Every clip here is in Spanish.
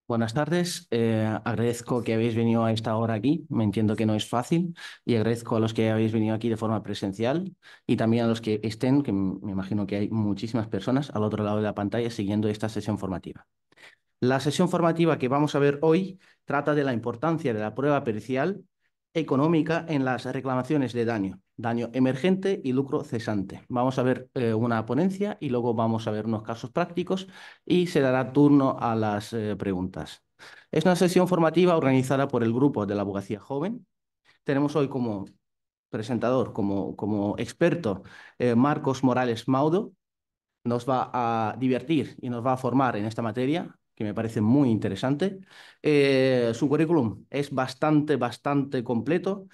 Buenas tardes. Agradezco que habéis venido a esta hora aquí. Me entiendo que no es fácil y agradezco a los que habéis venido aquí de forma presencial y también a los que estén, que me imagino que hay muchísimas personas al otro lado de la pantalla siguiendo esta sesión formativa. La sesión formativa que vamos a ver hoy trata de la importancia de la prueba pericial económica en las reclamaciones de daño, daño emergente y lucro cesante. Vamos a ver una ponencia y luego vamos a ver unos casos prácticos y se dará turno a las preguntas. Es una sesión formativa organizada por el grupo de la Abogacía Joven. Tenemos hoy como presentador, como experto, Marcos Morales Maudo. Nos va a divertir y nos va a formar en esta materia, que me parece muy interesante. Su currículum es bastante completo,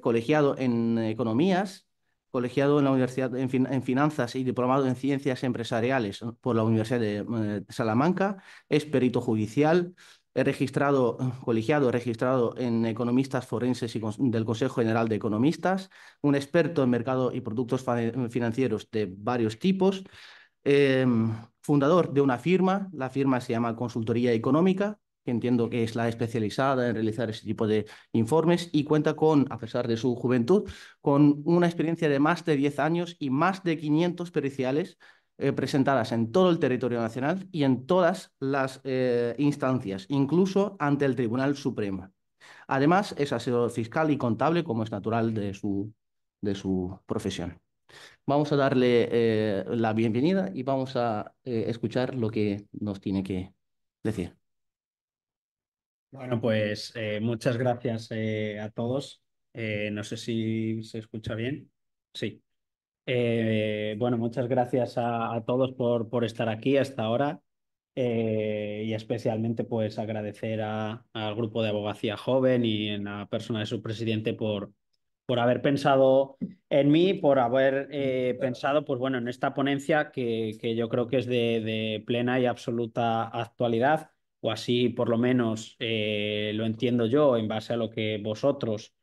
colegiado en economías, colegiado en la Universidad en Finanzas y diplomado en Ciencias Empresariales por la Universidad de Salamanca, es perito judicial, registrado en economistas forenses y del Consejo General de Economistas, un experto en mercado y productos financieros de varios tipos, eh, fundador de una firma. La firma se llama Consultoría Económica, que entiendo que es la especializada en realizar ese tipo de informes y cuenta con, a pesar de su juventud, con una experiencia de más de 10 años y más de 500 periciales presentadas en todo el territorio nacional y en todas las instancias, incluso ante el Tribunal Supremo. Además, es asesor fiscal y contable, como es natural de su profesión. Vamos a darle la bienvenida y vamos a escuchar lo que nos tiene que decir. Bueno, pues muchas gracias a todos. No sé si se escucha bien. Sí. Bueno, muchas gracias a todos por estar aquí hasta ahora y especialmente pues agradecer al grupo de Abogacía Joven y en la persona de su presidente por haber pensado en mí, por haber pensado pues bueno, en esta ponencia que yo creo que es de plena y absoluta actualidad, o así por lo menos lo entiendo yo en base a lo que vosotros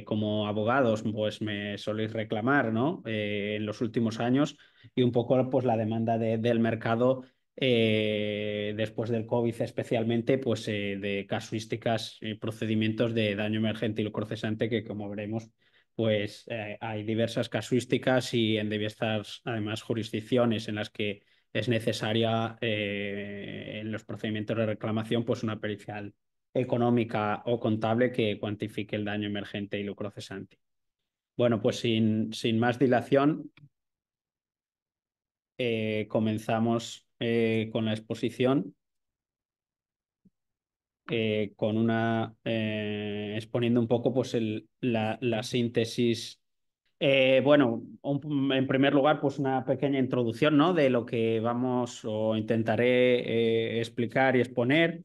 como abogados, pues me soléis reclamar, ¿no? En los últimos años y un poco, pues la demanda del mercado después del COVID, especialmente, pues de casuísticas y procedimientos de daño emergente y lucro cesante que, como veremos, pues hay diversas casuísticas y en diversas, además, jurisdicciones en las que es necesaria en los procedimientos de reclamación, pues una pericial económica o contable que cuantifique el daño emergente y lucro cesante. Bueno, pues sin más dilación, comenzamos con la exposición, exponiendo un poco pues, la síntesis. Bueno, en primer lugar, pues una pequeña introducción, ¿no? De lo que vamos o intentaré explicar y exponer.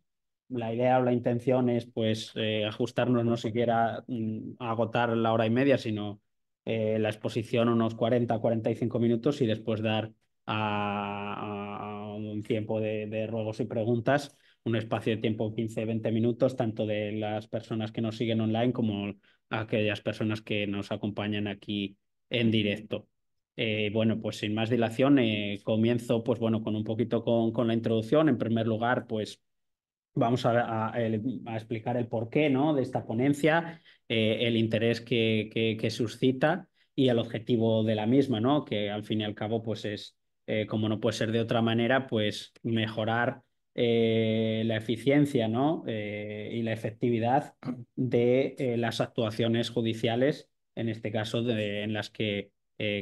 La idea o la intención es pues ajustarnos no siquiera a agotar la hora y media, sino la exposición unos 40-45 minutos y después dar a un tiempo de ruegos y preguntas, un espacio de tiempo 15-20 minutos, tanto de las personas que nos siguen online como aquellas personas que nos acompañan aquí en directo. Bueno, pues sin más dilación, comienzo pues bueno, con un poquito con la introducción. En primer lugar, pues vamos a explicar el porqué, ¿no? De esta ponencia, el interés que suscita y el objetivo de la misma, ¿no? Que al fin y al cabo, pues es, como no puede ser de otra manera, pues mejorar la eficiencia, ¿no? Y la efectividad de las actuaciones judiciales, en este caso en las que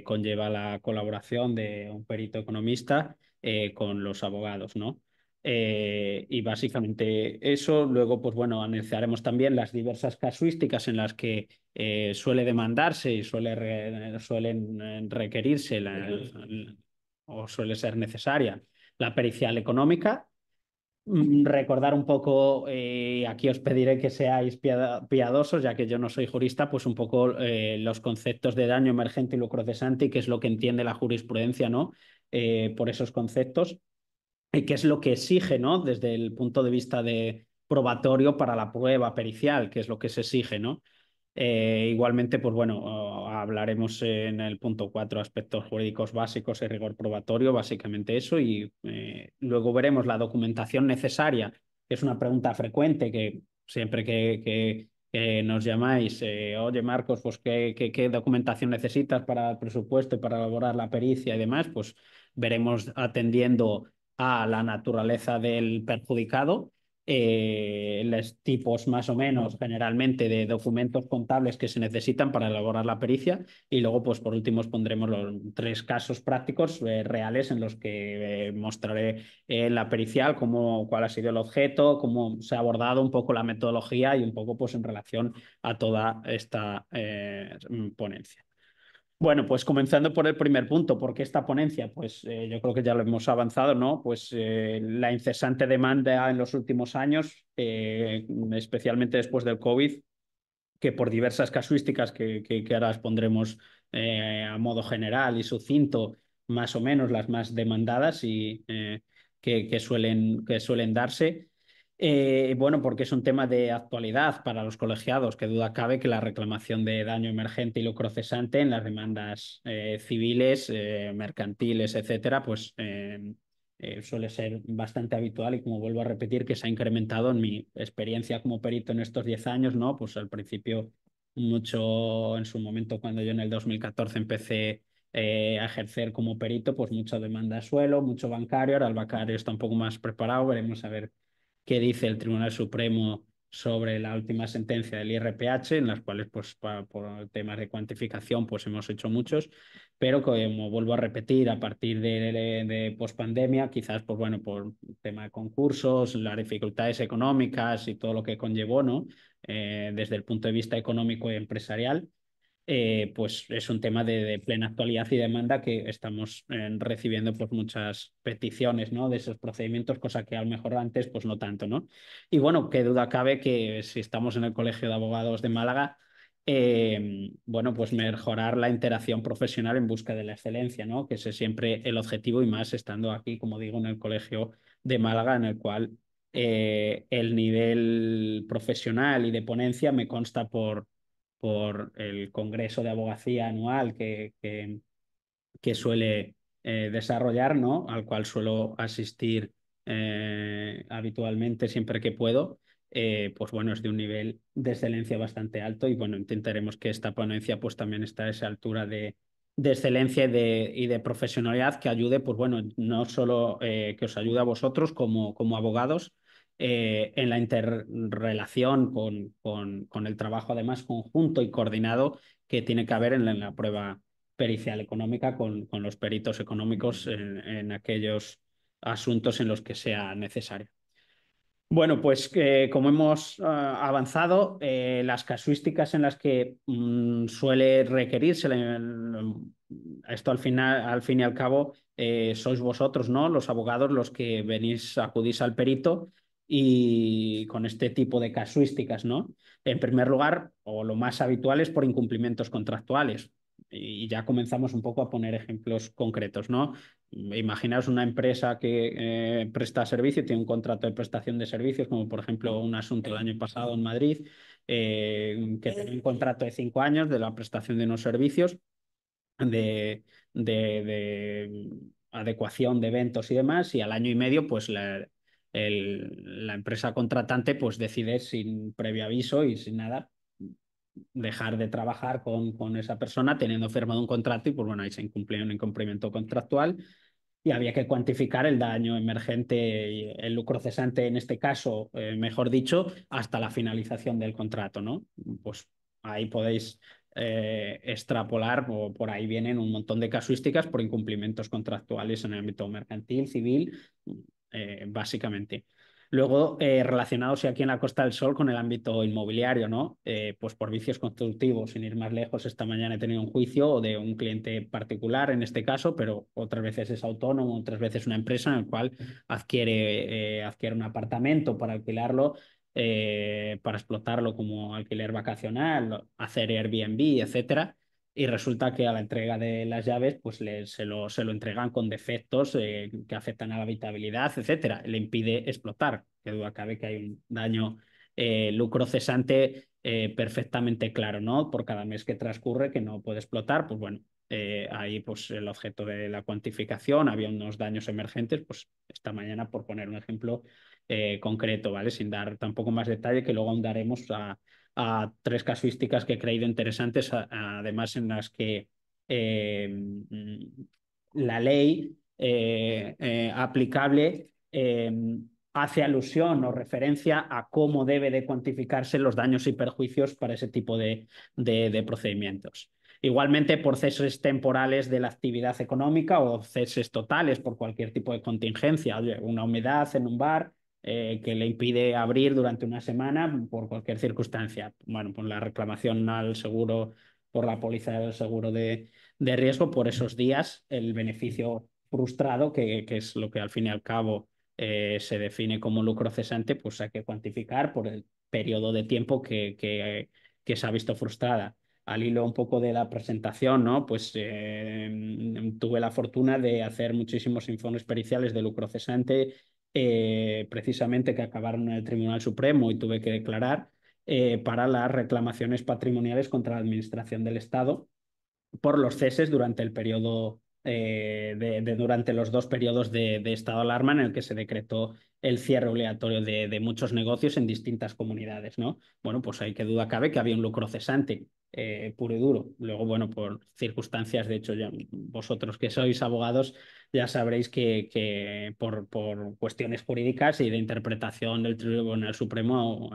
conlleva la colaboración de un perito economista con los abogados, ¿no? Y básicamente eso. Luego, pues bueno, analizaremos también las diversas casuísticas en las que suele demandarse y suelen requerirse o suele ser necesaria la pericial económica. Recordar un poco, aquí os pediré que seáis piadosos, ya que yo no soy jurista, pues un poco los conceptos de daño emergente y lucro cesante y qué es lo que entiende la jurisprudencia, ¿no? Por esos conceptos y qué es lo que exige, ¿no? Desde el punto de vista de probatorio para la prueba pericial, qué es lo que se exige, ¿no? Igualmente, pues bueno, hablaremos en el punto 4 aspectos jurídicos básicos y rigor probatorio, básicamente eso, y luego veremos la documentación necesaria que es una pregunta frecuente que siempre que nos llamáis, oye Marcos, pues ¿qué documentación necesitas para el presupuesto y para elaborar la pericia y demás? Pues veremos atendiendo a la naturaleza del perjudicado, los tipos más o menos generalmente de documentos contables que se necesitan para elaborar la pericia y luego pues por último os pondremos los 3 casos prácticos reales en los que mostraré la pericial, cuál ha sido el objeto, cómo se ha abordado un poco la metodología y un poco pues en relación a toda esta ponencia. Bueno, pues comenzando por el primer punto, ¿por qué esta ponencia? Pues yo creo que ya lo hemos avanzado, ¿no? Pues la incesante demanda en los últimos años, especialmente después del COVID, que por diversas casuísticas que ahora expondremos a modo general y sucinto, más o menos las más demandadas y que suelen darse. Bueno, porque es un tema de actualidad para los colegiados, que duda cabe que la reclamación de daño emergente y lucro cesante en las demandas civiles, mercantiles, etcétera, pues suele ser bastante habitual y como vuelvo a repetir que se ha incrementado en mi experiencia como perito en estos 10 años, ¿no? Pues al principio mucho en su momento cuando yo en el 2014 empecé a ejercer como perito, pues mucha demanda de suelo, mucho bancario, ahora el bancario está un poco más preparado, veremos a ver qué dice el Tribunal Supremo sobre la última sentencia del IRPH, en las cuales, pues, por temas de cuantificación, pues hemos hecho muchos, pero como vuelvo a repetir, a partir de pospandemia, quizás, pues bueno, por tema de concursos, las dificultades económicas y todo lo que conllevó, ¿no? Desde el punto de vista económico y empresarial, pues es un tema de plena actualidad y demanda que estamos recibiendo pues muchas peticiones, ¿no? De esos procedimientos, cosa que a lo mejor antes pues no tanto, ¿no? Y bueno, qué duda cabe que si estamos en el Colegio de Abogados de Málaga, bueno, pues mejorar la interacción profesional en busca de la excelencia, ¿no? Que ese es siempre el objetivo y más estando aquí, como digo, en el Colegio de Málaga, en el cual el nivel profesional y de ponencia me consta por el Congreso de Abogacía anual que suele desarrollar, ¿no? Al cual suelo asistir habitualmente siempre que puedo. Pues bueno, es de un nivel de excelencia bastante alto y bueno, intentaremos que esta ponencia pues también esté a esa altura de excelencia y de profesionalidad que ayude, pues bueno, no solo que os ayude a vosotros como abogados, en la interrelación con el trabajo además conjunto y coordinado que tiene que haber en la prueba pericial económica con los peritos económicos en aquellos asuntos en los que sea necesario. Bueno, pues como hemos avanzado, las casuísticas en las que suele requerirse esto al fin y al cabo, sois vosotros, ¿no? Los abogados los que acudís al perito y con este tipo de casuísticas, ¿no? En primer lugar, o lo más habitual es por incumplimientos contractuales. Y ya comenzamos un poco a poner ejemplos concretos, ¿no? Imaginaos una empresa que presta servicio, tiene un contrato de prestación de servicios, como por ejemplo un asunto del año pasado en Madrid, que tiene un contrato de 5 años de la prestación de unos servicios de adecuación de eventos y demás, y al año y medio, pues la empresa contratante pues decide sin previo aviso y sin nada dejar de trabajar con esa persona teniendo firmado un contrato y pues bueno, ahí se incumplía un incumplimiento contractual y había que cuantificar el daño emergente y el lucro cesante en este caso, mejor dicho, hasta la finalización del contrato, ¿no? Pues ahí podéis extrapolar, o por ahí vienen un montón de casuísticas por incumplimientos contractuales en el ámbito mercantil, civil, básicamente. Luego, relacionados aquí en la Costa del Sol con el ámbito inmobiliario, ¿no? Pues por vicios constructivos, sin ir más lejos, esta mañana he tenido un juicio de un cliente particular en este caso, pero otras veces es autónomo, otras veces una empresa en la cual adquiere un apartamento para alquilarlo, para explotarlo como alquiler vacacional, hacer Airbnb, etcétera. Y resulta que a la entrega de las llaves, pues se lo entregan con defectos que afectan a la habitabilidad, etcétera. Le impide explotar. Que duda cabe que hay un daño lucro cesante perfectamente claro, ¿no? Por cada mes que transcurre que no puede explotar, pues bueno, ahí pues el objeto de la cuantificación, había unos daños emergentes, pues esta mañana por poner un ejemplo concreto, ¿vale? Sin dar tampoco más detalle, que luego ahondaremos a tres casuísticas que he creído interesantes, además en las que la ley aplicable hace alusión o referencia a cómo debe de cuantificarse los daños y perjuicios para ese tipo de procedimientos. Igualmente por ceses temporales de la actividad económica o ceses totales por cualquier tipo de contingencia, una humedad en un bar que le impide abrir durante una semana por cualquier circunstancia. Bueno, pues la reclamación al seguro por la póliza del seguro de riesgo por esos días, el beneficio frustrado, que es lo que al fin y al cabo se define como lucro cesante, pues hay que cuantificar por el periodo de tiempo que se ha visto frustrada. Al hilo un poco de la presentación, ¿no? Pues tuve la fortuna de hacer muchísimos informes periciales de lucro cesante, precisamente que acabaron en el Tribunal Supremo y tuve que declarar para las reclamaciones patrimoniales contra la Administración del Estado por los ceses durante el periodo durante los dos periodos de estado de alarma en el que se decretó el cierre obligatorio de muchos negocios en distintas comunidades, ¿no? Bueno, pues ahí qué duda cabe que había un lucro cesante puro y duro. Luego, bueno, por circunstancias, de hecho, ya vosotros que sois abogados ya sabréis por cuestiones jurídicas y de interpretación del Tribunal Supremo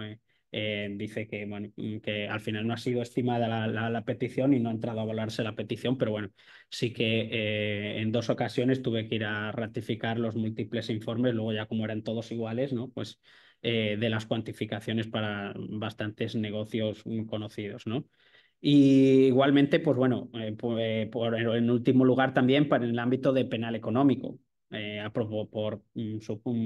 dice que, bueno, que al final no ha sido estimada la petición y no ha entrado a valorarse la petición, pero bueno, sí que en dos ocasiones tuve que ir a ratificar los múltiples informes, luego ya como eran todos iguales, ¿no? Pues de las cuantificaciones para bastantes negocios conocidos, ¿no? Y igualmente, pues bueno, en último lugar también para el ámbito de penal económico, por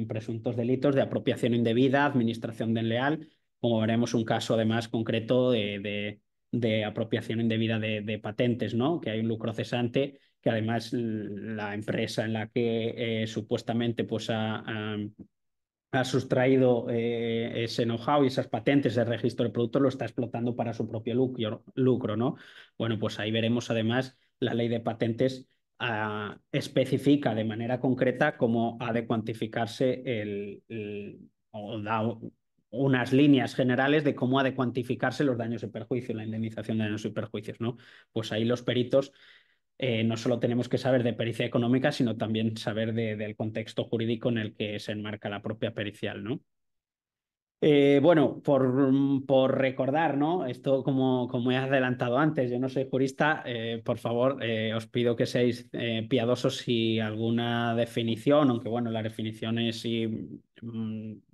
presuntos delitos de apropiación indebida, administración desleal, como veremos un caso además concreto de apropiación indebida de patentes, ¿no? Que hay un lucro cesante, que además la empresa en la que supuestamente pues ha sustraído ese know-how y esas patentes de registro de productos lo está explotando para su propio lucro, ¿no? Bueno, pues ahí veremos además la ley de patentes especifica de manera concreta cómo ha de cuantificarse o da unas líneas generales de cómo ha de cuantificarse los daños y perjuicios, la indemnización de daños y perjuicios, ¿no? Pues ahí los peritos no solo tenemos que saber de pericia económica, sino también saber del contexto jurídico en el que se enmarca la propia pericial, ¿no? Bueno, por recordar, ¿no? Esto como he adelantado antes, yo no soy jurista, por favor, os pido que seáis piadosos si alguna definición, aunque bueno, las definiciones y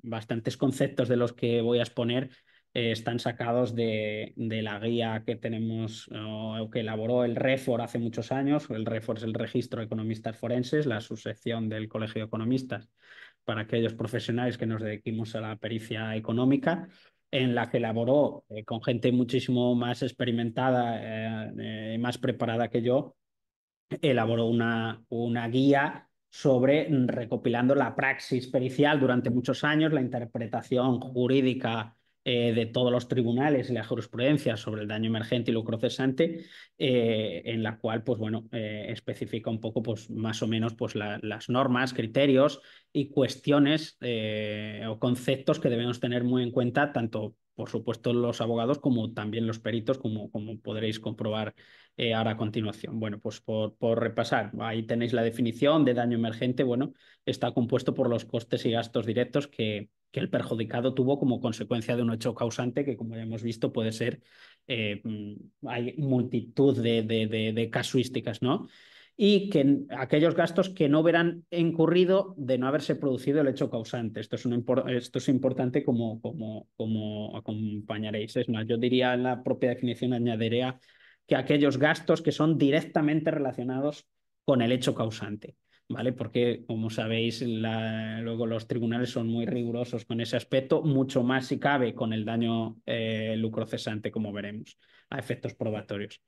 bastantes conceptos de los que voy a exponer están sacados de la guía que tenemos o que elaboró el REFOR hace muchos años. El REFOR es el Registro de Economistas Forenses, la subsección del Colegio de Economistas para aquellos profesionales que nos dediquemos a la pericia económica, en la que elaboró con gente muchísimo más experimentada y más preparada que yo, elaboró una guía sobre recopilando la praxis pericial durante muchos años, la interpretación jurídica de todos los tribunales y la jurisprudencia sobre el daño emergente y lucro cesante, en la cual, pues bueno, especifica un poco, pues más o menos, pues las normas, criterios y cuestiones o conceptos que debemos tener muy en cuenta, tanto, por supuesto, los abogados como también los peritos, como podréis comprobar ahora a continuación. Bueno, pues por repasar, ahí tenéis la definición de daño emergente. Bueno, está compuesto por los costes y gastos directos que el perjudicado tuvo como consecuencia de un hecho causante que, como ya hemos visto, puede ser, hay multitud de casuísticas, ¿no? Y que aquellos gastos que no hubieran incurrido de no haberse producido el hecho causante. Esto es importante como acompañaréis. Es más, yo diría en la propia definición, añadiría que aquellos gastos que son directamente relacionados con el hecho causante, ¿vale? Porque, como sabéis, luego los tribunales son muy rigurosos con ese aspecto, mucho más si cabe con el daño lucro cesante, como veremos, a efectos probatorios.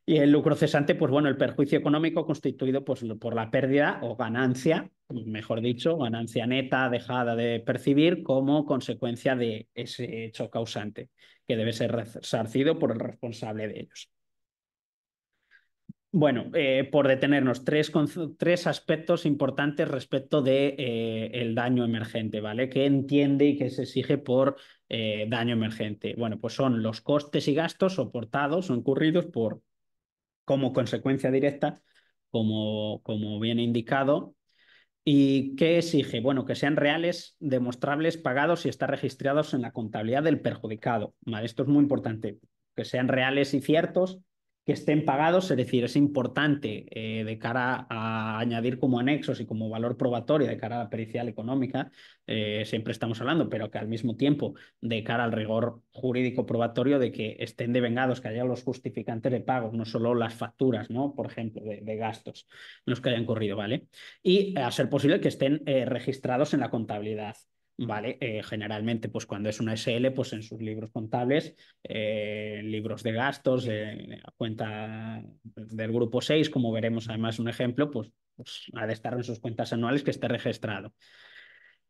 Y el lucro cesante, pues bueno, el perjuicio económico constituido pues, por la pérdida o ganancia, mejor dicho, ganancia neta dejada de percibir como consecuencia de ese hecho causante, que debe ser resarcido por el responsable de ellos. Bueno, por detenernos, tres aspectos importantes respecto de, el daño emergente, ¿vale? ¿Qué entiende y qué se exige por daño emergente? Bueno, pues son los costes y gastos soportados o incurridos por, como consecuencia directa, como viene indicado. ¿Y qué exige? Bueno, que sean reales, demostrables, pagados y estar registrados en la contabilidad del perjudicado. ¿Vale? Esto es muy importante, que sean reales y ciertos, que estén pagados, es decir, es importante de cara a añadir como anexos y como valor probatorio de cara a la pericial económica, siempre estamos hablando, pero que al mismo tiempo de cara al rigor jurídico probatorio de que estén devengados, que haya los justificantes de pago, no solo las facturas, ¿no? Por ejemplo, de gastos, los que hayan corrido, ¿vale? Y a ser posible que estén registrados en la contabilidad. ¿Vale? Generalmente, pues cuando es una SL, pues en sus libros contables, libros de gastos, cuenta del grupo 6 como veremos además un ejemplo, pues ha de estar en sus cuentas anuales que esté registrado.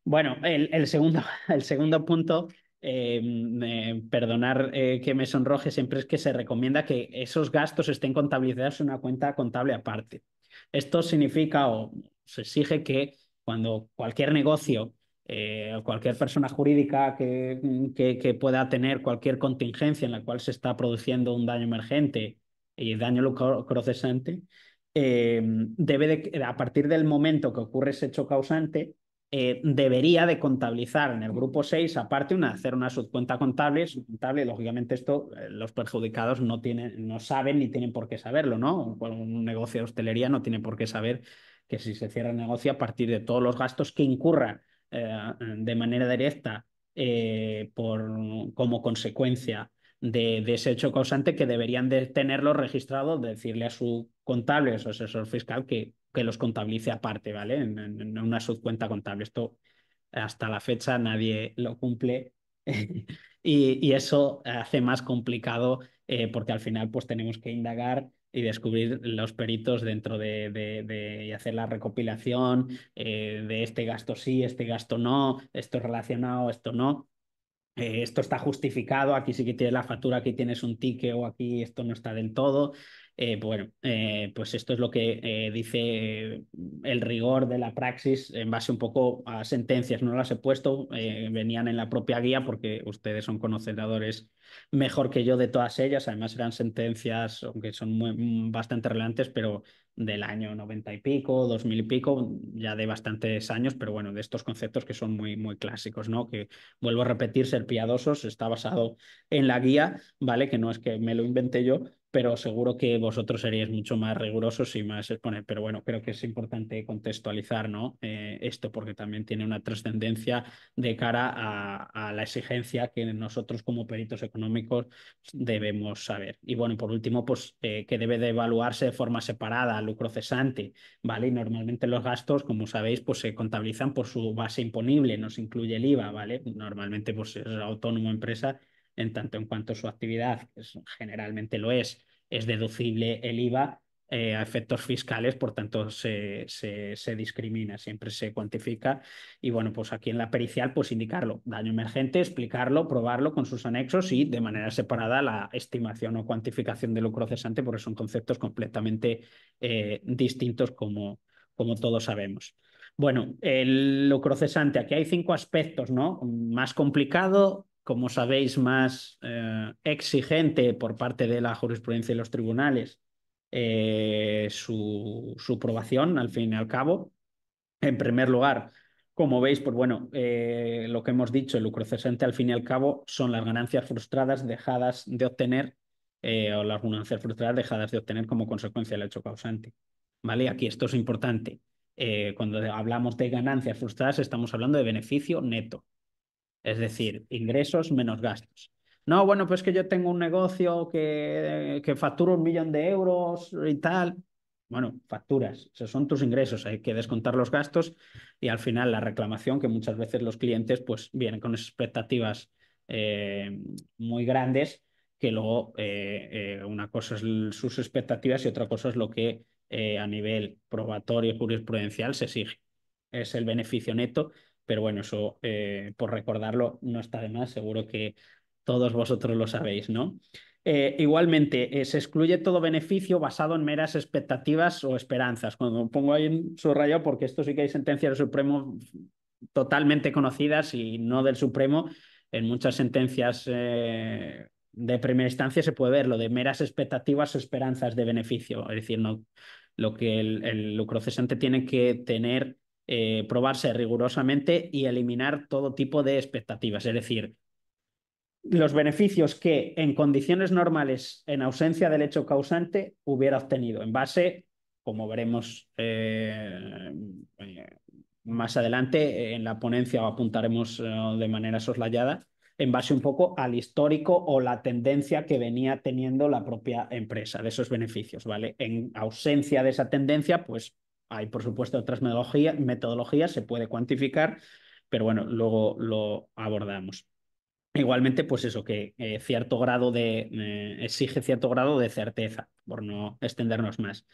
Bueno, el segundo punto, perdonar que me sonroje, siempre es que se recomienda que esos gastos estén contabilizados en una cuenta contable aparte. Esto significa o se exige que cuando cualquier negocio o cualquier persona jurídica que pueda tener cualquier contingencia en la cual se está produciendo un daño emergente y daño lucrocesante, debe de, a partir del momento que ocurre ese hecho causante, debería de contabilizar en el grupo 6 aparte, hacer una subcuenta contable, lógicamente esto los perjudicados no tienen, no saben ni tienen por qué saberlo, ¿no? Un negocio de hostelería no tiene por qué saber que si se cierra el negocio a partir de todos los gastos que incurra de manera directa como consecuencia de ese hecho causante, que deberían de tenerlo registrado, decirle a su contable o su asesor fiscal que los contabilice aparte, ¿vale? En una subcuenta contable. Esto hasta la fecha nadie lo cumple y eso hace más complicado porque al final pues tenemos que indagar y descubrir los peritos dentro y hacer la recopilación de este gasto sí, este gasto no, esto es relacionado, esto no. Esto está justificado, aquí sí que tienes la factura, aquí tienes un ticket o aquí esto no está del todo. Bueno, pues esto es lo que dice el rigor de la praxis en base un poco a sentencias. No las he puesto, venían en la propia guía porque ustedes son conocedores mejor que yo de todas ellas. Además eran sentencias, aunque son bastante relevantes, pero del año 90 y pico, 2000 y pico, ya de bastantes años, pero bueno, de estos conceptos que son muy, muy clásicos, ¿no? Que vuelvo a repetir, ser piadosos está basado en la guía, ¿vale? Que no es que me lo inventé yo, pero seguro que vosotros seríais mucho más rigurosos y más exponer. Pero bueno, creo que es importante contextualizar, ¿no? Esto porque también tiene una trascendencia de cara a la exigencia que nosotros como peritos económicos debemos saber. Y bueno, por último, pues que debe de evaluarse de forma separada al lucro cesante, ¿vale? Y normalmente los gastos, como sabéis, pues se contabilizan por su base imponible, no se incluye el IVA, ¿vale? Normalmente pues es autónomo empresa en tanto en cuanto su actividad, que generalmente lo es deducible el IVA a efectos fiscales, por tanto se discrimina, siempre se cuantifica. Y bueno, pues aquí en la pericial, pues indicarlo, daño emergente, explicarlo, probarlo con sus anexos y de manera separada la estimación o cuantificación del lucro cesante, porque son conceptos completamente distintos como todos sabemos. Bueno, el lucro cesante, aquí hay 5 aspectos, ¿no? Más complicado, como sabéis, más exigente por parte de la jurisprudencia y los tribunales su probación, al fin y al cabo. En primer lugar, como veis, pues bueno, lo que hemos dicho, el lucro cesante al fin y al cabo son las ganancias frustradas dejadas de obtener o las ganancias frustradas dejadas de obtener como consecuencia del hecho causante. ¿Vale? Aquí esto es importante. Cuando hablamos de ganancias frustradas estamos hablando de beneficio neto, es decir, ingresos menos gastos. No, bueno, pues que yo tengo un negocio que factura 1 millón de euros y tal. Bueno, facturas, esos son tus ingresos, hay que descontar los gastos y al final la reclamación, que muchas veces los clientes pues vienen con expectativas muy grandes que luego una cosa es sus expectativas y otra cosa es lo que a nivel probatorio y jurisprudencial se exige. Es el beneficio neto, pero bueno, eso por recordarlo no está de más, seguro que todos vosotros lo sabéis, ¿no? Igualmente, se excluye todo beneficio basado en meras expectativas o esperanzas. Cuando pongo ahí en subrayado, porque esto sí que hay sentencias del Supremo totalmente conocidas y no del Supremo. En muchas sentencias de primera instancia se puede ver lo de meras expectativas o esperanzas de beneficio. Es decir, no, lo que el lucro cesante tiene que tener, probarse rigurosamente y eliminar todo tipo de expectativas. Es decir, los beneficios que en condiciones normales, en ausencia del hecho causante, hubiera obtenido en base, como veremos más adelante en la ponencia o apuntaremos de manera soslayada, en base un poco al histórico o la tendencia que venía teniendo la propia empresa de esos beneficios, ¿vale? En ausencia de esa tendencia, pues hay, por supuesto, otras metodologías, se puede cuantificar, pero bueno, luego lo abordamos. Igualmente, pues eso, que cierto grado exige cierto grado de certeza, por no extendernos más.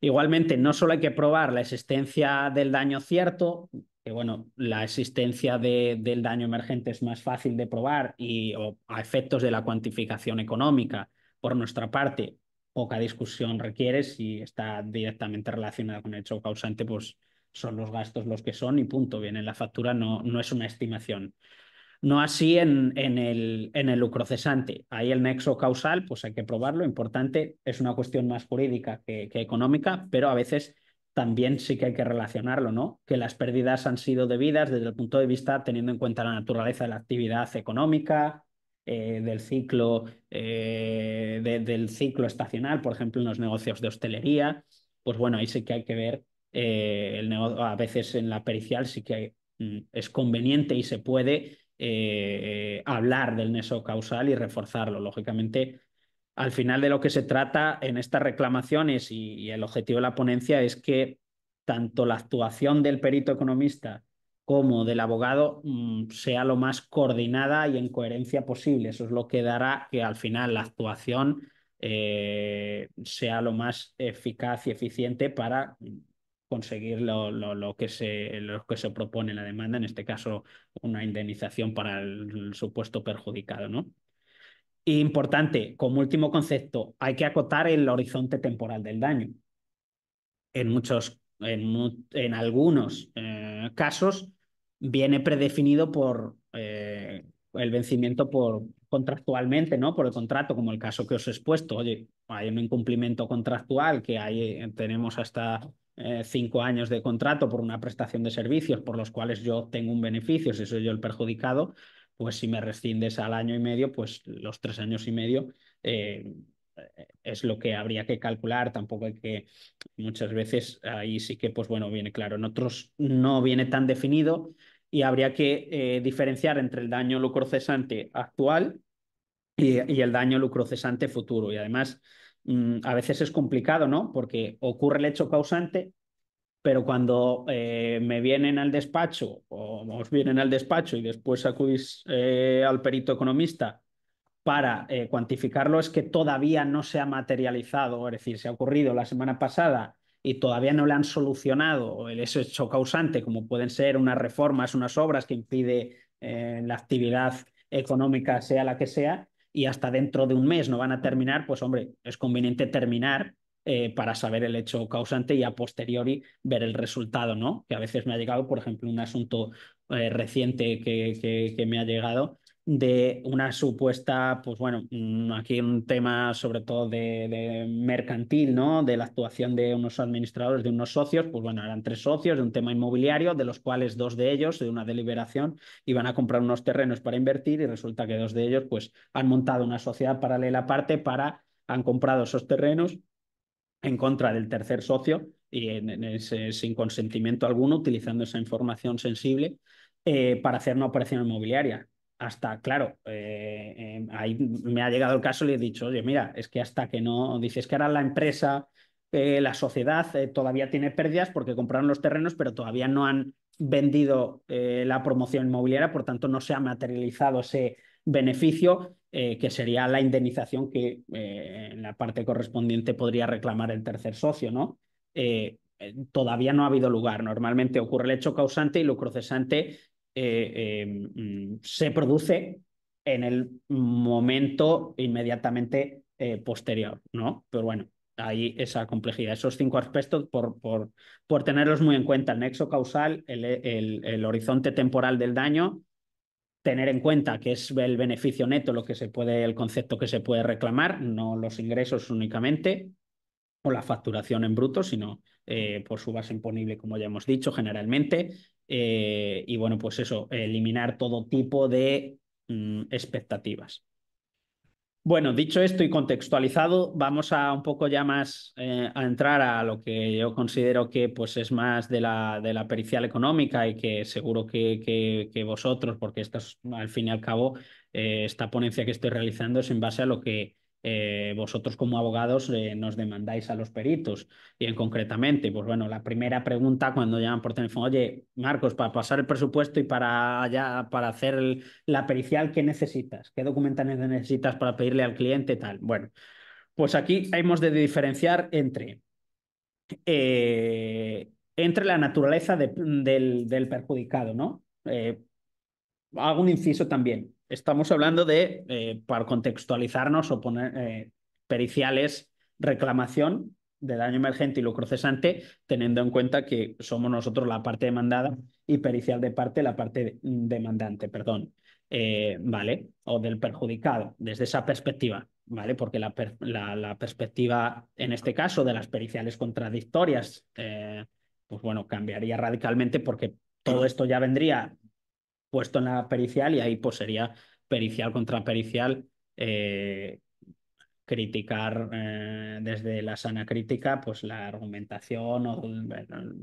Igualmente, no solo hay que probar la existencia del daño cierto, que bueno, la existencia del daño emergente es más fácil de probar o a efectos de la cuantificación económica, por nuestra parte, poca discusión requiere si está directamente relacionada con el hecho causante, pues son los gastos los que son y punto, viene en la factura, no es una estimación. No así en el lucro cesante. Ahí el nexo causal, pues hay que probarlo. Importante, es una cuestión más jurídica que económica, pero a veces también sí que hay que relacionarlo, ¿no? Que las pérdidas han sido debidas desde el punto de vista teniendo en cuenta la naturaleza de la actividad económica, del ciclo estacional, por ejemplo, en los negocios de hostelería. Pues bueno, ahí sí que hay que ver a veces en la pericial sí que es conveniente y se puede hablar del nexo causal y reforzarlo. Lógicamente, al final de lo que se trata en estas reclamaciones y el objetivo de la ponencia es que tanto la actuación del perito economista como del abogado sea lo más coordinada y en coherencia posible. Eso es lo que dará que al final la actuación sea lo más eficaz y eficiente para conseguir lo que se propone en la demanda, en este caso una indemnización para el supuesto perjudicado, ¿no? Importante, como último concepto, hay que acotar el horizonte temporal del daño. En algunos casos viene predefinido por el vencimiento contractualmente, ¿no? Por el contrato, como el caso que os he expuesto. Oye, hay un incumplimiento contractual que tenemos hasta 5 años de contrato por una prestación de servicios por los cuales yo tengo un beneficio, si soy yo el perjudicado, pues si me rescindes al año y medio, pues los 3 años y medio es lo que habría que calcular. Tampoco hay que muchas veces ahí sí que, pues bueno, viene claro. En otros no viene tan definido y habría que diferenciar entre el daño lucro cesante actual y el daño lucro cesante futuro. Y además, a veces es complicado, ¿no? Porque ocurre el hecho causante, pero cuando me vienen al despacho o os vienen al despacho y después acudís al perito economista para cuantificarlo, es que todavía no se ha materializado, es decir, se ha ocurrido la semana pasada y todavía no le han solucionado el hecho causante, como pueden ser unas reformas, unas obras que impide la actividad económica, sea la que sea, y hasta dentro de un mes no van a terminar, pues hombre, es conveniente terminar para saber el hecho causante y a posteriori ver el resultado, ¿no? Que a veces me ha llegado, por ejemplo, un asunto reciente que me ha llegado de una supuesta, pues bueno, aquí un tema sobre todo de mercantil, ¿no? De la actuación de unos administradores, de unos socios, pues bueno, eran 3 socios de un tema inmobiliario, de los cuales 2 de ellos, de una deliberación, iban a comprar unos terrenos para invertir y resulta que 2 de ellos, pues, han montado una sociedad paralela aparte han comprado esos terrenos en contra del tercer socio y sin consentimiento alguno, utilizando esa información sensible para hacer una operación inmobiliaria. Hasta, claro, ahí me ha llegado el caso y le he dicho, oye, mira, es que hasta que no, dices que ahora la empresa, la sociedad todavía tiene pérdidas porque compraron los terrenos, pero todavía no han vendido la promoción inmobiliaria, por tanto no se ha materializado ese beneficio. que sería la indemnización que en la parte correspondiente podría reclamar el tercer socio, ¿no? Todavía no ha habido lugar. Normalmente ocurre el hecho causante y lucro cesante se produce en el momento inmediatamente posterior, ¿no? Pero bueno, hay esa complejidad. Esos 5 aspectos, por tenerlos muy en cuenta, el nexo causal, el horizonte temporal del daño, tener en cuenta que es el beneficio neto lo que se puede, el concepto que se puede reclamar, no los ingresos únicamente o la facturación en bruto, sino por su base imponible, como ya hemos dicho, generalmente. Y bueno, pues eso, eliminar todo tipo de expectativas. Bueno, dicho esto y contextualizado, vamos a un poco ya más a entrar a lo que yo considero que pues es más de la pericial económica y que seguro que vosotros, porque esto es al fin y al cabo, esta ponencia que estoy realizando es en base a lo que vosotros como abogados nos demandáis a los peritos. Y en concretamente, pues bueno, la primera pregunta cuando llaman por teléfono, oye, Marcos, para pasar el presupuesto y para hacer la pericial, ¿qué necesitas? ¿Qué documentación necesitas para pedirle al cliente tal? Bueno, pues aquí hemos de diferenciar entre la naturaleza del perjudicado, ¿no? Hago un inciso también. Estamos hablando de, para contextualizarnos o poner periciales, reclamación de daño emergente y lucro cesante, teniendo en cuenta que somos nosotros la parte demandada y pericial de parte la parte demandante, perdón. ¿Vale? O del perjudicado, desde esa perspectiva, ¿vale? Porque la perspectiva, en este caso, de las periciales contradictorias, pues bueno, cambiaría radicalmente porque todo esto ya vendría puesto en la pericial y ahí pues sería pericial contra pericial, criticar desde la sana crítica pues la argumentación o bueno,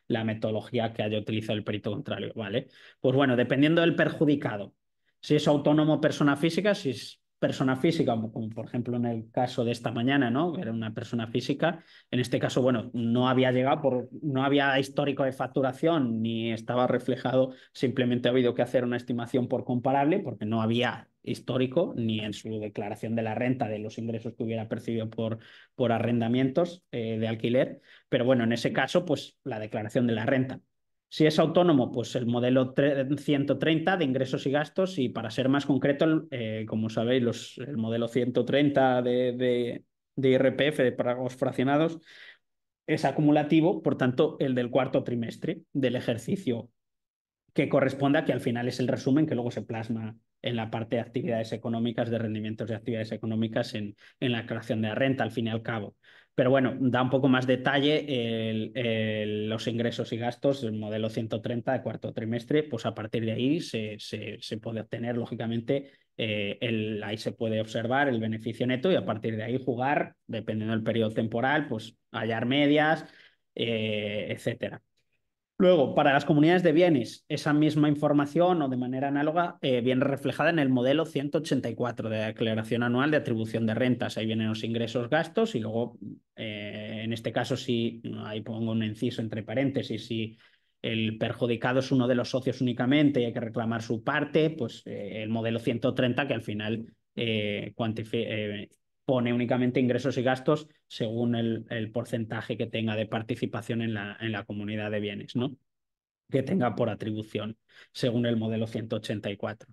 la metodología que haya utilizado el perito contrario, ¿vale? Pues bueno, dependiendo del perjudicado, si es autónomo o persona física, si es persona física, como por ejemplo en el caso de esta mañana, ¿no? Era una persona física, en este caso, bueno, no había llegado no había histórico de facturación ni estaba reflejado, simplemente ha habido que hacer una estimación por comparable porque no había histórico ni en su declaración de la renta de los ingresos que hubiera percibido por arrendamientos de alquiler, pero bueno, en ese caso, pues la declaración de la renta. Si es autónomo, pues el modelo 130 de ingresos y gastos y para ser más concreto, como sabéis, el modelo 130 de IRPF, de pagos fraccionados, es acumulativo, por tanto, el del cuarto trimestre del ejercicio que corresponde a que al final es el resumen que luego se plasma en la parte de actividades económicas, de rendimientos de actividades económicas en la creación de la renta, al fin y al cabo. Pero bueno, da un poco más detalle los ingresos y gastos, el modelo 130 de cuarto trimestre, pues a partir de ahí se puede obtener, lógicamente, ahí se puede observar el beneficio neto y a partir de ahí jugar, dependiendo del periodo temporal, pues hallar medias, etcétera. Luego, para las comunidades de bienes, esa misma información o de manera análoga viene reflejada en el modelo 184 de declaración anual de atribución de rentas. Ahí vienen los ingresos, gastos y luego, en este caso, si ahí pongo un inciso entre paréntesis, si el perjudicado es uno de los socios únicamente y hay que reclamar su parte, pues el modelo 130 que al final pone únicamente ingresos y gastos según el porcentaje que tenga de participación en la comunidad de bienes, ¿no? Que tenga por atribución, según el modelo 184.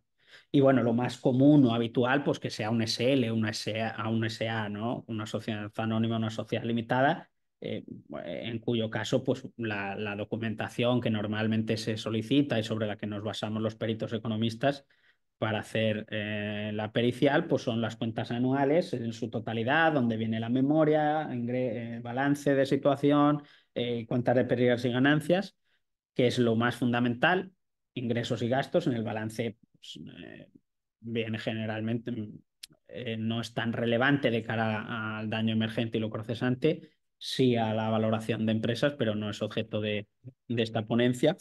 Y bueno, lo más común o habitual, pues que sea un SL, una SA, un SA, ¿no? Una sociedad anónima, una sociedad limitada, en cuyo caso, pues la documentación que normalmente se solicita y sobre la que nos basamos los peritos economistas para hacer la pericial, pues son las cuentas anuales en su totalidad, donde viene la memoria, balance de situación, cuentas de pérdidas y ganancias, que es lo más fundamental, ingresos y gastos. En el balance pues, viene generalmente, no es tan relevante de cara al daño emergente y lucro cesante, sí a la valoración de empresas, pero no es objeto de esta ponencia.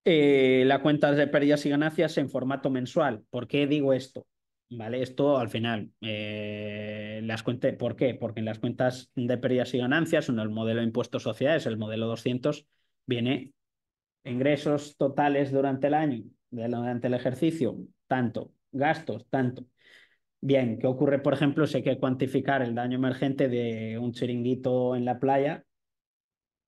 La cuenta de pérdidas y ganancias en formato mensual. ¿Por qué digo esto? ¿Vale? Esto al final, ¿por qué? Porque en las cuentas de pérdidas y ganancias, en el modelo de impuestos sociales, el modelo 200, viene ingresos totales durante el año, durante el ejercicio, tanto, gastos, tanto. Bien, ¿qué ocurre, por ejemplo, si hay que cuantificar el daño emergente de un chiringuito en la playa,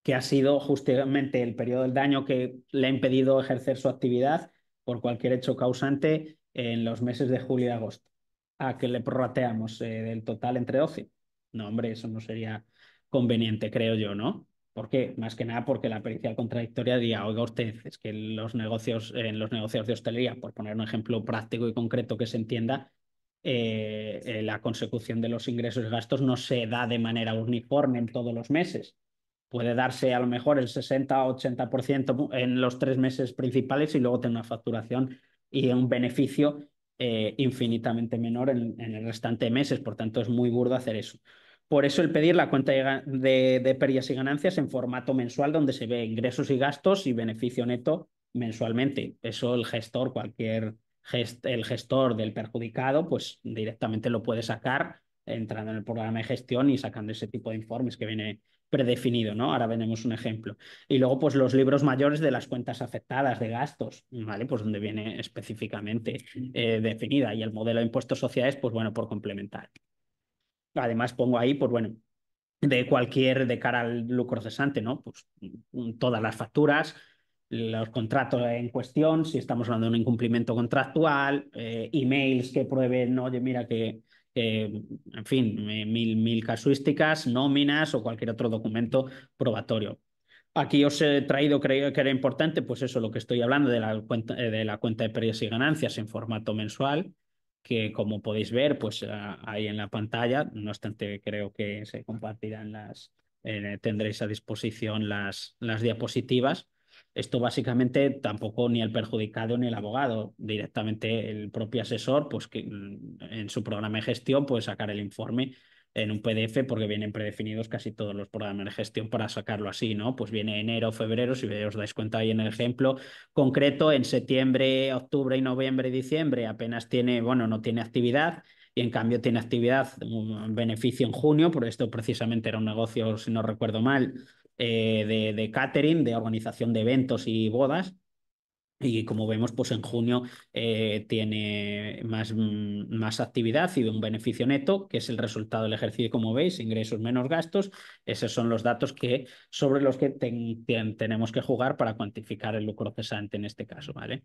que ha sido justamente el periodo del daño que le ha impedido ejercer su actividad por cualquier hecho causante en los meses de julio y agosto? ¿A que le prorrateamos del total entre 12? No, hombre, eso no sería conveniente, creo yo, ¿no? ¿Por qué? Más que nada porque la pericial contradictoria diría, oiga usted, es que en los negocios de hostelería, por poner un ejemplo práctico y concreto que se entienda, la consecución de los ingresos y gastos no se da de manera uniforme en todos los meses. Puede darse a lo mejor el 60 o 80% en los 3 meses principales y luego tener una facturación y un beneficio infinitamente menor en el restante de meses. Por tanto, es muy burdo hacer eso. Por eso el pedir la cuenta de pérdidas y ganancias en formato mensual donde se ve ingresos y gastos y beneficio neto mensualmente. Eso el gestor, el gestor del perjudicado, pues directamente lo puede sacar entrando en el programa de gestión y sacando ese tipo de informes que viene predefinido, ¿no? Ahora veremos un ejemplo. Y luego, pues los libros mayores de las cuentas afectadas de gastos, ¿vale? Pues donde viene específicamente definida. Y el modelo de impuestos sociales, pues bueno, por complementar. Además, pongo ahí, pues bueno, de cara al lucro cesante, ¿no? Pues todas las facturas, los contratos en cuestión, si estamos hablando de un incumplimiento contractual, emails que prueben, oye, mira en fin, mil casuísticas, nóminas o cualquier otro documento probatorio. Aquí os he traído, creo que era importante, pues eso, lo que estoy hablando de la cuenta de pérdidas y ganancias en formato mensual, que como podéis ver, pues ahí en la pantalla, no obstante, creo que se compartirán tendréis a disposición las diapositivas. Esto básicamente tampoco ni el perjudicado ni el abogado, directamente el propio asesor, pues que en su programa de gestión puede sacar el informe en un PDF porque vienen predefinidos casi todos los programas de gestión para sacarlo así, ¿no? Pues viene enero, febrero, si os dais cuenta ahí en el ejemplo concreto, en septiembre, octubre y noviembre y diciembre apenas tiene, bueno, no tiene actividad y en cambio tiene actividad, un beneficio en junio, por esto precisamente era un negocio, si no recuerdo mal, de catering, de organización de eventos y bodas. Y como vemos, pues en junio tiene más actividad y de un beneficio neto, que es el resultado del ejercicio, como veis, ingresos menos gastos. Esos son los datos sobre los que tenemos que jugar para cuantificar el lucro cesante en este caso, ¿vale?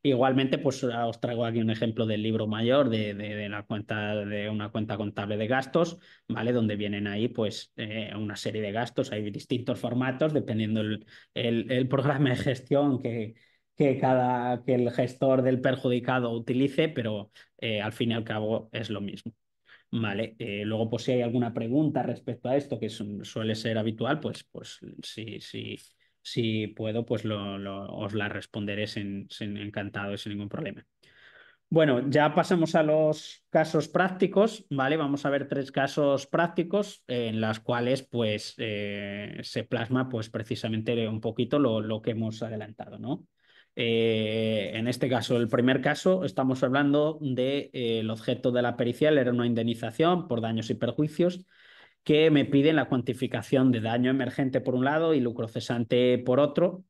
Igualmente, pues os traigo aquí un ejemplo del libro mayor de la cuenta, de una cuenta contable de gastos, ¿vale? Donde vienen ahí, pues, una serie de gastos. Hay distintos formatos, dependiendo el programa de gestión que el gestor del perjudicado utilice, pero al fin y al cabo es lo mismo. Vale, luego pues si hay alguna pregunta respecto a esto, que suele ser habitual, pues si puedo, pues os la responderé encantado y sin ningún problema. Bueno, ya pasamos a los casos prácticos, ¿vale? Vamos a ver 3 casos prácticos en las cuales pues se plasma pues precisamente un poquito lo que hemos adelantado, ¿no? En este caso, el primer caso, estamos hablando de el objeto de la pericial era una indemnización por daños y perjuicios que me piden la cuantificación de daño emergente por un lado y lucro cesante por otro.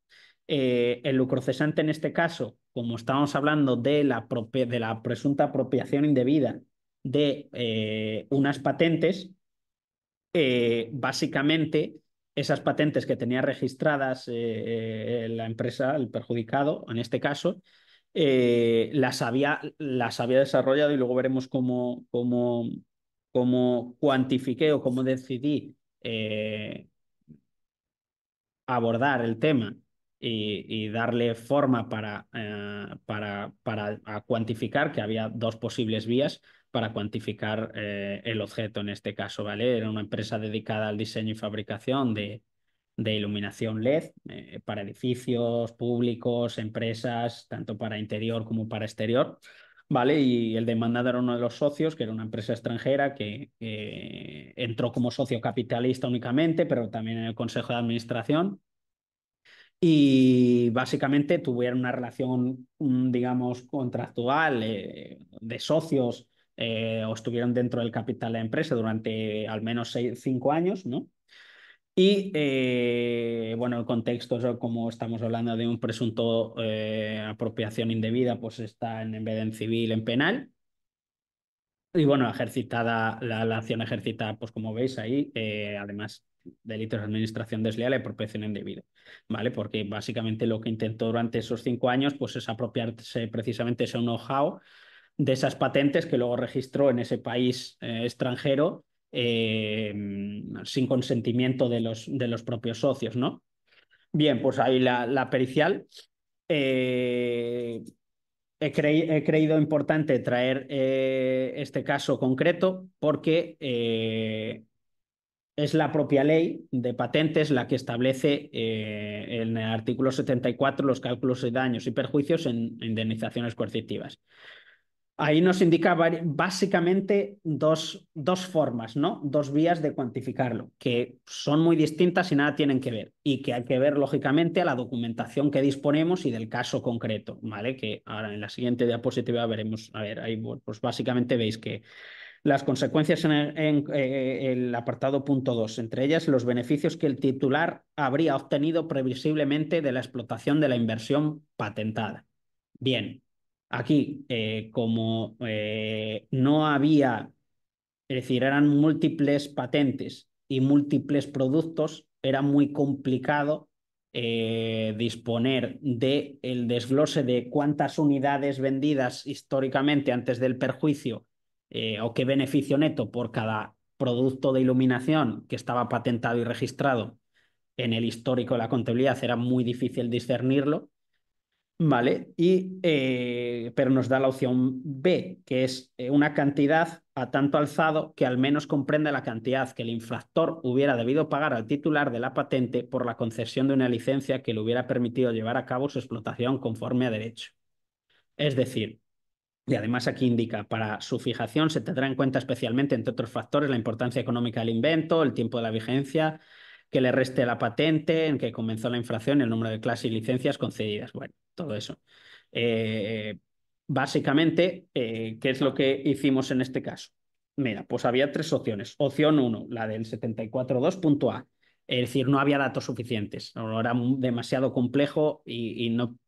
El lucro cesante en este caso, como estábamos hablando de la presunta apropiación indebida de unas patentes, básicamente esas patentes que tenía registradas la empresa, el perjudicado en este caso, las había desarrollado y luego veremos cómo cuantifiqué o cómo decidí abordar el tema y darle forma para cuantificar, que había 2 posibles vías para cuantificar el objeto en este caso, ¿vale? Era una empresa dedicada al diseño y fabricación de iluminación LED para edificios públicos, empresas, tanto para interior como para exterior. ¿Vale? Y el demandado era uno de los socios, que era una empresa extranjera que entró como socio capitalista únicamente, pero también en el consejo de administración. Y básicamente tuvieron una relación, digamos, contractual de socios o estuvieron dentro del capital de la empresa durante al menos 5 años, ¿no? Y bueno, el contexto, como estamos hablando de un presunto apropiación indebida, pues está en vez de en civil, en penal. Y bueno, ejercitada, la acción ejercitada, pues como veis ahí, además, delitos de administración desleal y apropiación indebida, ¿vale? Porque básicamente lo que intentó durante esos 5 años, pues es apropiarse precisamente ese know-how de esas patentes que luego registró en ese país extranjero sin consentimiento de los propios socios, ¿no? Bien, pues ahí la pericial. Eh, he creído importante traer este caso concreto porque es la propia ley de patentes la que establece en el artículo 74 los cálculos de daños y perjuicios en indemnizaciones coercitivas. Ahí nos indica básicamente dos formas, ¿no? Dos vías de cuantificarlo, que son muy distintas y nada tienen que ver, y que hay que ver, lógicamente, a la documentación que disponemos y del caso concreto, ¿vale? Que ahora en la siguiente diapositiva veremos, a ver, ahí pues básicamente veis que las consecuencias el apartado punto 2, entre ellas los beneficios que el titular habría obtenido previsiblemente de la explotación de la inversión patentada. Bien, aquí, como no había, es decir, eran múltiples patentes y múltiples productos, era muy complicado disponer del desglose de cuántas unidades vendidas históricamente antes del perjuicio o qué beneficio neto por cada producto de iluminación que estaba patentado y registrado en el histórico de la contabilidad, era muy difícil discernirlo. Vale, pero nos da la opción B, que es una cantidad a tanto alzado que al menos comprenda la cantidad que el infractor hubiera debido pagar al titular de la patente por la concesión de una licencia que le hubiera permitido llevar a cabo su explotación conforme a derecho. Es decir, y además aquí indica, para su fijación se tendrá en cuenta especialmente, entre otros factores, la importancia económica del invento, el tiempo de la vigencia, que le reste la patente en que comenzó la infracción, el número de clases y licencias concedidas. Bueno, todo eso. Eh, básicamente, ¿qué es lo que hicimos en este caso? Mira, pues había tres opciones. Opción uno, la del 74.2.a. Es decir, no había datos suficientes, no, era demasiado complejo y no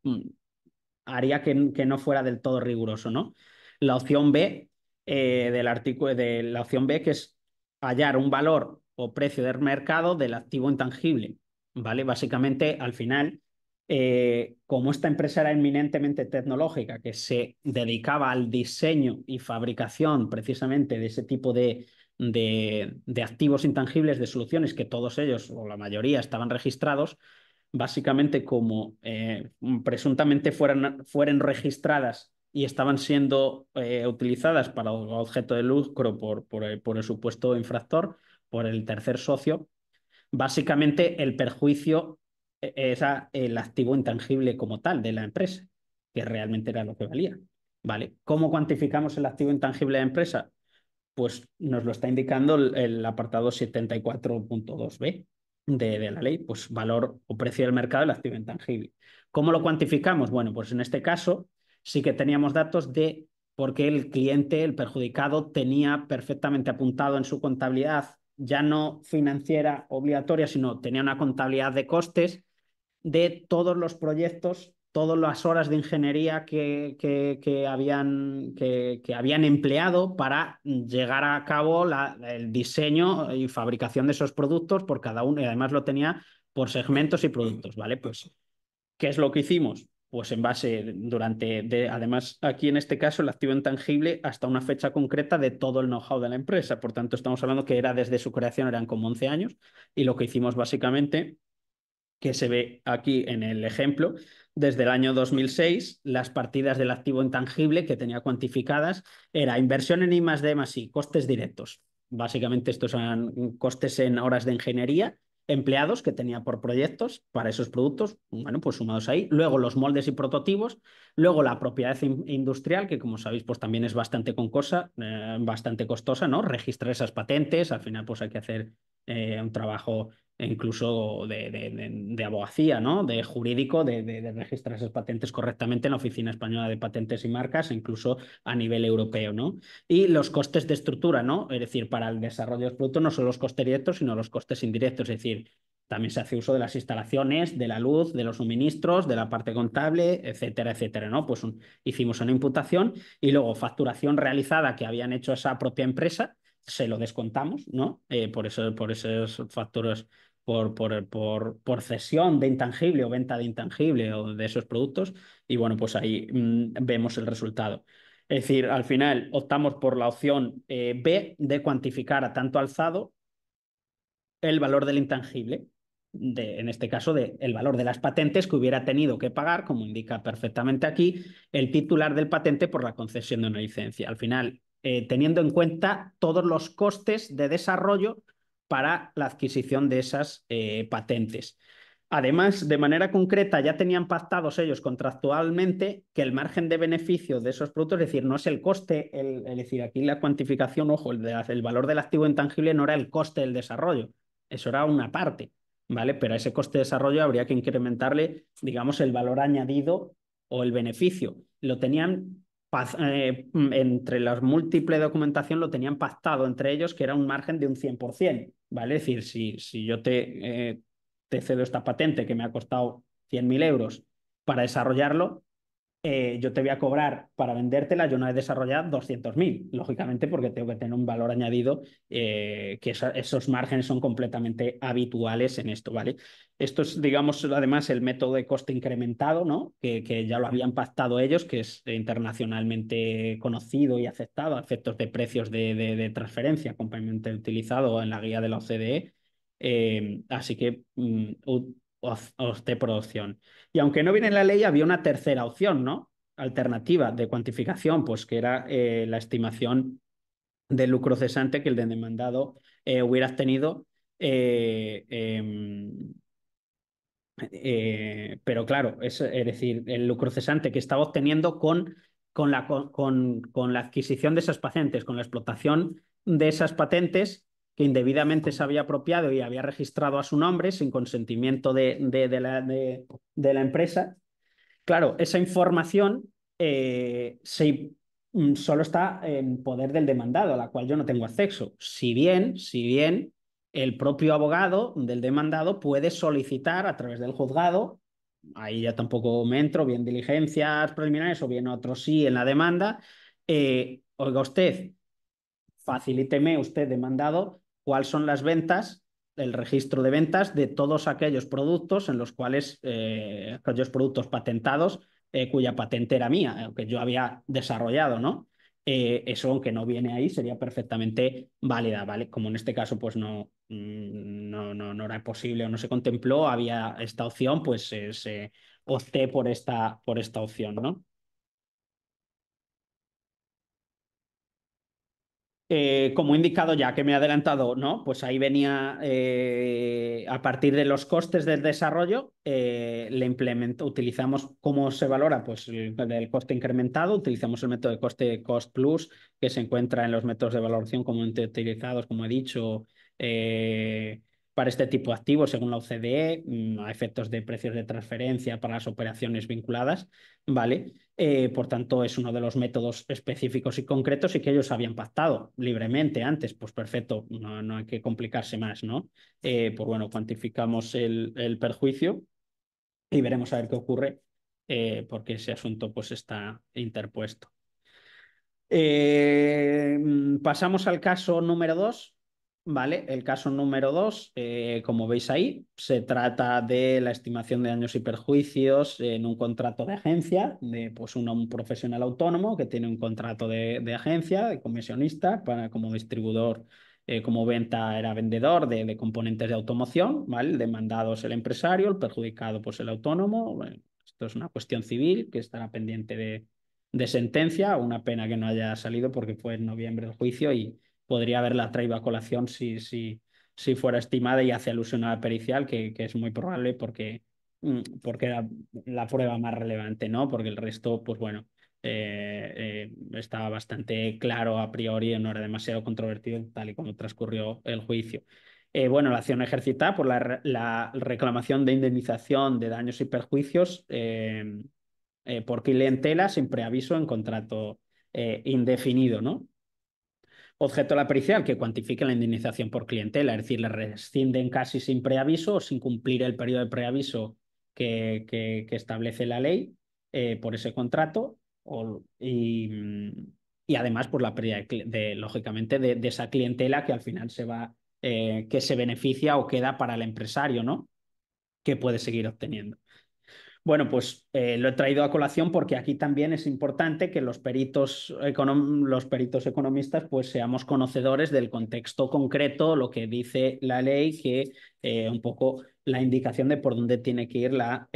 haría que no fuera del todo riguroso, ¿no? La opción B del artículo de la opción B, que es hallar un valor o precio del mercado del activo intangible, ¿vale? Básicamente, al final, como esta empresa era eminentemente tecnológica, que se dedicaba al diseño y fabricación precisamente de ese tipo de activos intangibles, de soluciones que todos ellos o la mayoría estaban registrados, básicamente como presuntamente fueran registradas y estaban siendo utilizadas para objeto de lucro por el supuesto infractor, por el tercer socio, básicamente el perjuicio era el activo intangible como tal de la empresa, que realmente era lo que valía. ¿Vale? ¿Cómo cuantificamos el activo intangible de la empresa? Pues nos lo está indicando el apartado 74.2b de la ley, pues valor o precio del mercado del activo intangible. ¿Cómo lo cuantificamos? Bueno, pues en este caso sí que teníamos datos de por qué el cliente, el perjudicado, tenía perfectamente apuntado en su contabilidad, ya no financiera obligatoria, sino tenía una contabilidad de costes de todos los proyectos, todas las horas de ingeniería que habían empleado para llegar a cabo el diseño y fabricación de esos productos por cada uno, y además lo tenía por segmentos y productos, ¿vale? Pues, ¿qué es lo que hicimos? Pues en base además aquí en este caso el activo intangible hasta una fecha concreta de todo el know-how de la empresa. Por tanto, estamos hablando que era desde su creación, eran como 11 años, y lo que hicimos básicamente que se ve aquí en el ejemplo, desde el año 2006, las partidas del activo intangible que tenía cuantificadas era inversión en I+D+I, costes directos. Básicamente estos eran costes en horas de ingeniería, empleados que tenía por proyectos para esos productos, bueno, pues sumados ahí. Luego los moldes y prototipos, luego la propiedad industrial, que como sabéis, pues también es bastante costosa, ¿no? Registrar esas patentes, al final pues hay que hacer un trabajo incluso de abogacía, ¿no? De jurídico, de registrar esas patentes correctamente en la Oficina Española de Patentes y Marcas, e incluso a nivel europeo, ¿no? Y los costes de estructura, ¿no? Es decir, para el desarrollo de los productos no son los costes directos, sino los costes indirectos, es decir, también se hace uso de las instalaciones, de la luz, de los suministros, de la parte contable, etcétera, etcétera, ¿no? Pues hicimos una imputación y luego facturación realizada que habían hecho esa propia empresa, se lo descontamos, ¿no? Por esos factores, por cesión de intangible o venta de intangible o de esos productos. Y bueno, pues ahí vemos el resultado. Es decir, al final optamos por la opción B de cuantificar a tanto alzado el valor del intangible, en este caso el valor de las patentes que hubiera tenido que pagar, como indica perfectamente aquí, el titular del patente por la concesión de una licencia. Al final, teniendo en cuenta todos los costes de desarrollo para la adquisición de esas patentes. Además, de manera concreta, ya tenían pactados ellos contractualmente que el margen de beneficio de esos productos, es decir, no es el coste, es decir, aquí la cuantificación, ojo, el valor del activo intangible no era el coste del desarrollo, eso era una parte, ¿vale? Pero a ese coste de desarrollo habría que incrementarle, digamos, el valor añadido o el beneficio. Lo tenían, entre la múltiple documentación, lo tenían pactado entre ellos que era un margen de un 100%, ¿vale? Es decir, si yo te cedo esta patente que me ha costado 100.000 euros para desarrollarlo, yo te voy a cobrar para vendértela, yo no he desarrollado 200.000, lógicamente, porque tengo que tener un valor añadido, que esos márgenes son completamente habituales en esto, ¿vale? Esto es, digamos, además el método de coste incrementado, ¿no? Que ya lo habían pactado ellos, que es internacionalmente conocido y aceptado a efectos de precios de transferencia, comúnmente utilizado en la guía de la OCDE. Así que opté por opción. Y aunque no viene en la ley, había una tercera opción, ¿no? Alternativa de cuantificación, pues que era la estimación del lucro cesante que el demandado hubiera tenido. eh, eh, pero claro, es decir, el lucro cesante que estaba obteniendo con la adquisición de esas patentes, con la explotación de esas patentes que indebidamente se había apropiado y había registrado a su nombre sin consentimiento de la empresa. Claro, esa información solo está en poder del demandado, a la cual yo no tengo acceso. Si bien el propio abogado del demandado puede solicitar a través del juzgado, ahí ya tampoco me entro, bien diligencias preliminares o bien otros sí en la demanda, oiga usted, facilíteme usted, demandado, cuáles son las ventas, el registro de ventas de todos aquellos productos en los cuales, aquellos productos patentados, cuya patente era mía, que yo había desarrollado, ¿no? Eso, aunque no viene ahí, sería perfectamente válida, ¿vale? Como en este caso, pues no era posible o no se contempló, había esta opción, pues opté por esta opción, ¿no? Como he indicado ya, que me he adelantado, ¿no? Pues ahí venía, a partir de los costes del desarrollo, utilizamos cómo se valora, pues el coste incrementado, utilizamos el método de coste cost plus, que se encuentra en los métodos de valoración comúnmente utilizados, como he dicho, para este tipo de activos, según la OCDE, a efectos de precios de transferencia para las operaciones vinculadas, ¿vale? Por tanto, es uno de los métodos específicos y concretos y que ellos habían pactado libremente antes. Pues perfecto, no hay que complicarse más, ¿no? Pues bueno, cuantificamos el perjuicio y veremos a ver qué ocurre, porque ese asunto pues está interpuesto. Pasamos al caso número 2. ¿Vale? El caso número 2, como veis ahí, se trata de la estimación de daños y perjuicios en un contrato de agencia, de pues, un profesional autónomo que tiene un contrato de agencia, de comisionista, como distribuidor, como venta era vendedor de componentes de automoción, ¿vale? El demandado es el empresario, el perjudicado pues el autónomo. Bueno, esto es una cuestión civil que estará pendiente de sentencia, una pena que no haya salido porque fue en noviembre el juicio y podría haberla traído a colación si fuera estimada y hace alusión a la pericial, que es muy probable porque era la prueba más relevante, ¿no? Porque el resto, pues bueno, estaba bastante claro a priori, no era demasiado controvertido tal y como transcurrió el juicio. Bueno, la acción ejercitada por la reclamación de indemnización de daños y perjuicios por clientela sin preaviso en contrato indefinido, ¿no? Objeto de la pericial, que cuantifique la indemnización por clientela, es decir, le rescinden casi sin preaviso o sin cumplir el periodo de preaviso que establece la ley por ese contrato y además por la pérdida lógicamente de esa clientela que al final que se beneficia o queda para el empresario, ¿no? Que puede seguir obteniendo. Bueno, pues lo he traído a colación porque aquí también es importante que los peritos economistas pues seamos conocedores del contexto concreto, lo que dice la ley, que un poco la indicación de por dónde tiene que ir la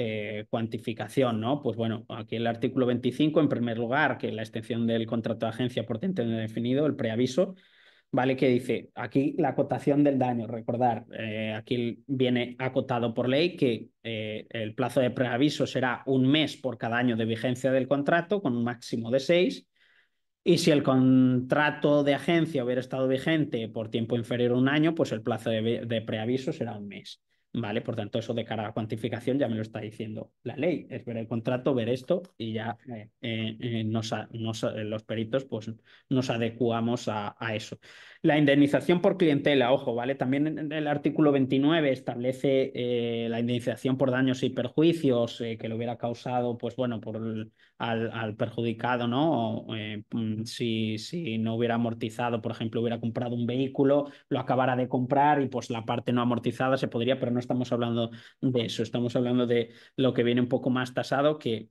cuantificación, ¿no? Pues bueno, aquí el artículo 25, en primer lugar, que la extensión del contrato de agencia por tiempo indefinido, el preaviso, ¿vale? Que dice, aquí la acotación del daño, recordar, aquí viene acotado por ley que el plazo de preaviso será un mes por cada año de vigencia del contrato, con un máximo de 6, y si el contrato de agencia hubiera estado vigente por tiempo inferior a un año, pues el plazo de preaviso será un mes. ¿Vale? Por tanto, eso de cara a la cuantificación ya me lo está diciendo la ley. Es ver el contrato, ver esto y ya los peritos pues, nos adecuamos a eso. La indemnización por clientela, ojo, ¿vale? También en el artículo 29 establece la indemnización por daños y perjuicios que le hubiera causado, pues bueno, al perjudicado, ¿no? Si no hubiera amortizado, por ejemplo, hubiera comprado un vehículo, lo acabara de comprar y pues la parte no amortizada se podría, pero no estamos hablando de eso, estamos hablando de lo que viene un poco más tasado, que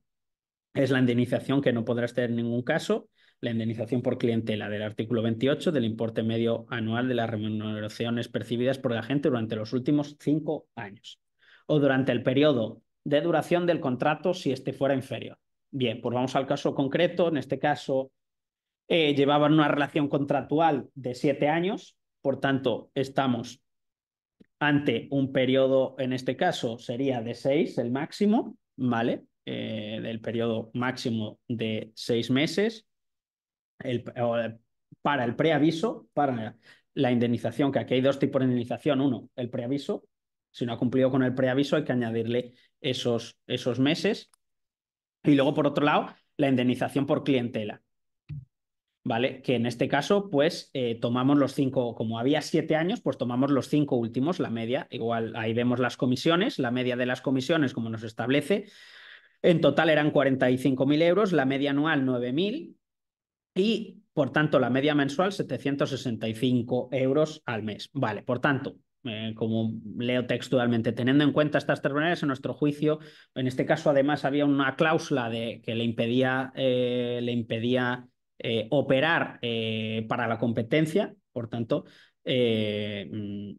es la indemnización que no podrás tener en ningún caso, la indemnización por clientela del artículo 28 del importe medio anual de las remuneraciones percibidas por el agente durante los últimos 5 años o durante el periodo de duración del contrato si este fuera inferior. Bien, pues vamos al caso concreto. En este caso, llevaban una relación contractual de 7 años, por tanto, estamos ante un periodo, en este caso sería de 6, el máximo, ¿vale? Del periodo máximo de 6 meses el, para el preaviso, para la indemnización, que aquí hay dos tipos de indemnización. Uno, el preaviso. Si no ha cumplido con el preaviso, hay que añadirle esos meses. Y luego, por otro lado, la indemnización por clientela. ¿Vale? Que en este caso, pues tomamos los 5, como había 7 años, pues tomamos los 5 últimos, la media. Igual ahí vemos las comisiones, la media de las comisiones, como nos establece. En total eran 45.000 euros, la media anual 9.000 y, por tanto, la media mensual 765 euros al mes. Vale, por tanto, como leo textualmente, teniendo en cuenta estas tres maneras, en nuestro juicio, en este caso además había una cláusula que le impedía operar para la competencia, por tanto, eso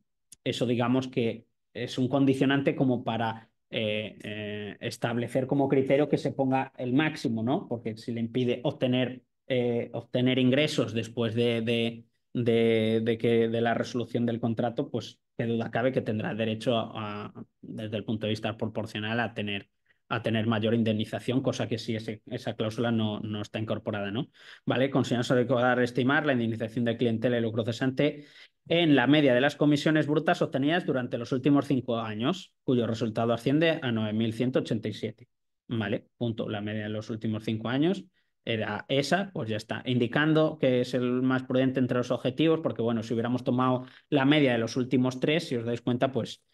digamos que es un condicionante como para establecer como criterio que se ponga el máximo, ¿no? Porque si le impide obtener ingresos después de la resolución del contrato, pues qué duda cabe que tendrá derecho desde el punto de vista proporcional a tener mayor indemnización, cosa que si esa cláusula no está incorporada, ¿no? ¿Vale? Consideramos adecuado estimar la indemnización de clientela y lucro cesante en la media de las comisiones brutas obtenidas durante los últimos 5 años, cuyo resultado asciende a 9.187. ¿Vale? Punto. La media de los últimos 5 años era esa, pues ya está. Indicando que es el más prudente entre los objetivos, porque bueno, si hubiéramos tomado la media de los últimos 3, si os dais cuenta, pues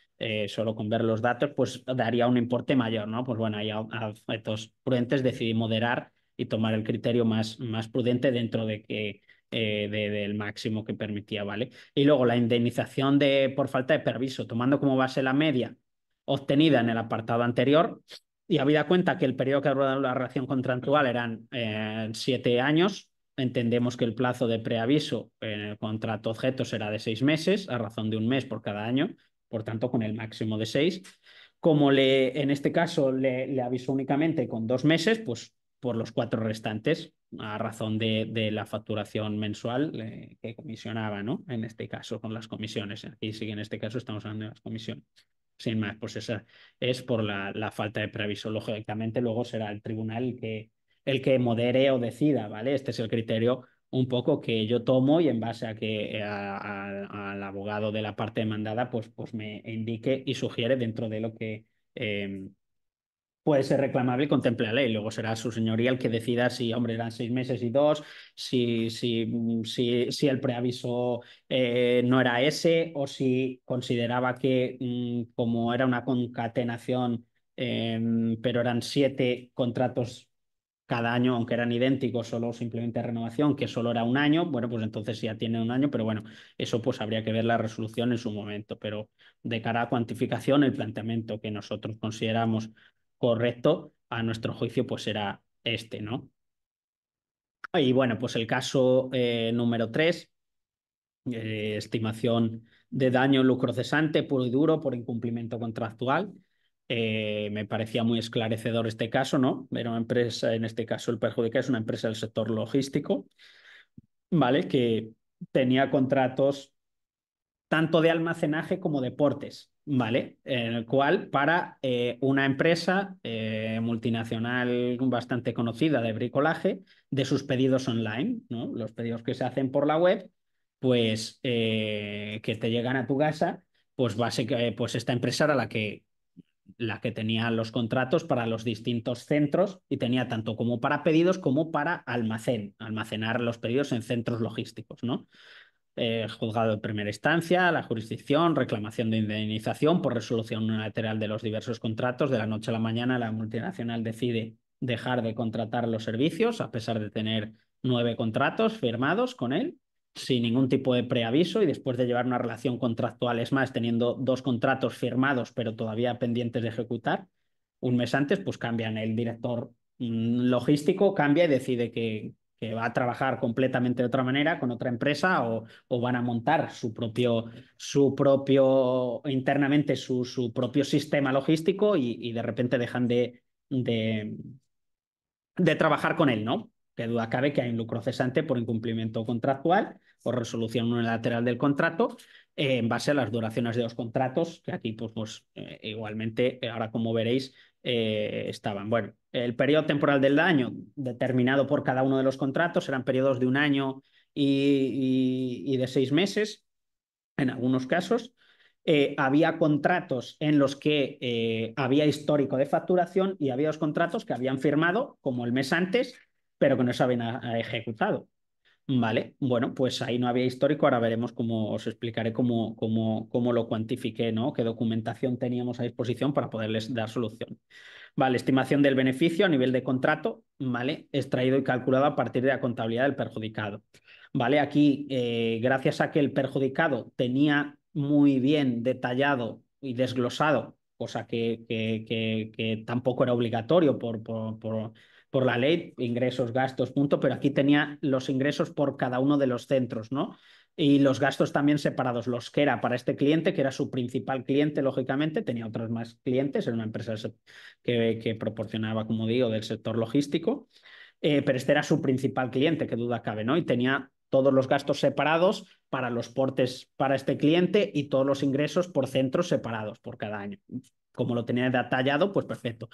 solo con ver los datos, pues daría un importe mayor, ¿no? Pues bueno, ahí a efectos prudentes decidí moderar y tomar el criterio más prudente dentro del máximo que permitía, ¿vale? Y luego la indemnización por falta de permiso, tomando como base la media obtenida en el apartado anterior, y habida cuenta que el periodo que duró la relación contractual eran 7 años, entendemos que el plazo de preaviso en el contrato objeto será de 6 meses, a razón de un mes por cada año, por tanto con el máximo de 6. Como en este caso le avisó únicamente con 2 meses, pues por los 4 restantes, a razón de la facturación mensual que comisionaba, ¿no? En este caso, con las comisiones. Aquí sí que en este caso estamos hablando de las comisiones. Sin más, pues esa es por la falta de preaviso. Lógicamente, luego será el tribunal el que modere o decida, ¿vale? Este es el criterio un poco que yo tomo y en base a que al abogado de la parte demandada pues me indique y sugiere dentro de lo que puede ser reclamable y contemple la ley. Luego será su señoría el que decida si, hombre, eran 6 meses y 2, si el preaviso no era ese, o si consideraba que como era una concatenación, pero eran 7 contratos cada año, aunque eran idénticos, solo simplemente renovación, que solo era un año, bueno, pues entonces ya tiene un año, pero bueno, eso pues habría que ver la resolución en su momento. Pero de cara a cuantificación, el planteamiento que nosotros consideramos correcto, a nuestro juicio, pues era este, ¿no? Y bueno, pues el caso número 3, estimación de daño lucro cesante puro y duro por incumplimiento contractual. Me parecía muy esclarecedor este caso, ¿no? Era una empresa, en este caso el perjudicado es una empresa del sector logístico, ¿vale? Que tenía contratos tanto de almacenaje como de portes, ¿vale? En el cual para una empresa multinacional bastante conocida de bricolaje, de sus pedidos online, ¿no? Los pedidos que se hacen por la web, pues que te llegan a tu casa, pues básicamente, pues esta empresa era la que tenía los contratos para los distintos centros y tenía tanto como para pedidos como para almacenar los pedidos en centros logísticos, ¿no? Juzgado de primera instancia, la jurisdicción, reclamación de indemnización por resolución unilateral de los diversos contratos. De la noche a la mañana, la multinacional decide dejar de contratar los servicios, a pesar de tener 9 contratos firmados con él, sin ningún tipo de preaviso y después de llevar una relación contractual, es más, teniendo 2 contratos firmados, pero todavía pendientes de ejecutar. Un mes antes, pues cambian el director logístico, cambia y decide que va a trabajar completamente de otra manera con otra empresa o van a montar internamente su propio sistema logístico y de repente dejan de, de trabajar con él, ¿no? Que duda cabe que hay un lucro cesante por incumplimiento contractual o resolución unilateral del contrato en base a las duraciones de los contratos, que aquí igualmente, ahora como veréis, estaban. Bueno, el periodo temporal del daño determinado por cada uno de los contratos eran periodos de un año y de 6 meses, en algunos casos. Había contratos en los que había histórico de facturación y había 2 contratos que habían firmado como el mes antes, pero que no se habían ejecutado. Vale, bueno, pues ahí no había histórico, ahora veremos cómo os explicaré cómo lo cuantifiqué, ¿no? Qué documentación teníamos a disposición para poderles dar solución. Vale, estimación del beneficio a nivel de contrato, ¿vale? Extraído y calculado a partir de la contabilidad del perjudicado. ¿Vale? Aquí, gracias a que el perjudicado tenía muy bien detallado y desglosado, cosa que tampoco era obligatorio por la ley, ingresos, gastos, punto, pero aquí tenía los ingresos por cada uno de los centros, ¿no? Y los gastos también separados, los que era para este cliente, que era su principal cliente, lógicamente, tenía otros más clientes, era una empresa que proporcionaba, como digo, del sector logístico, pero este era su principal cliente, que duda cabe, ¿no? Y tenía todos los gastos separados para los portes para este cliente y todos los ingresos por centros separados por cada año. Como lo tenía detallado, pues perfecto.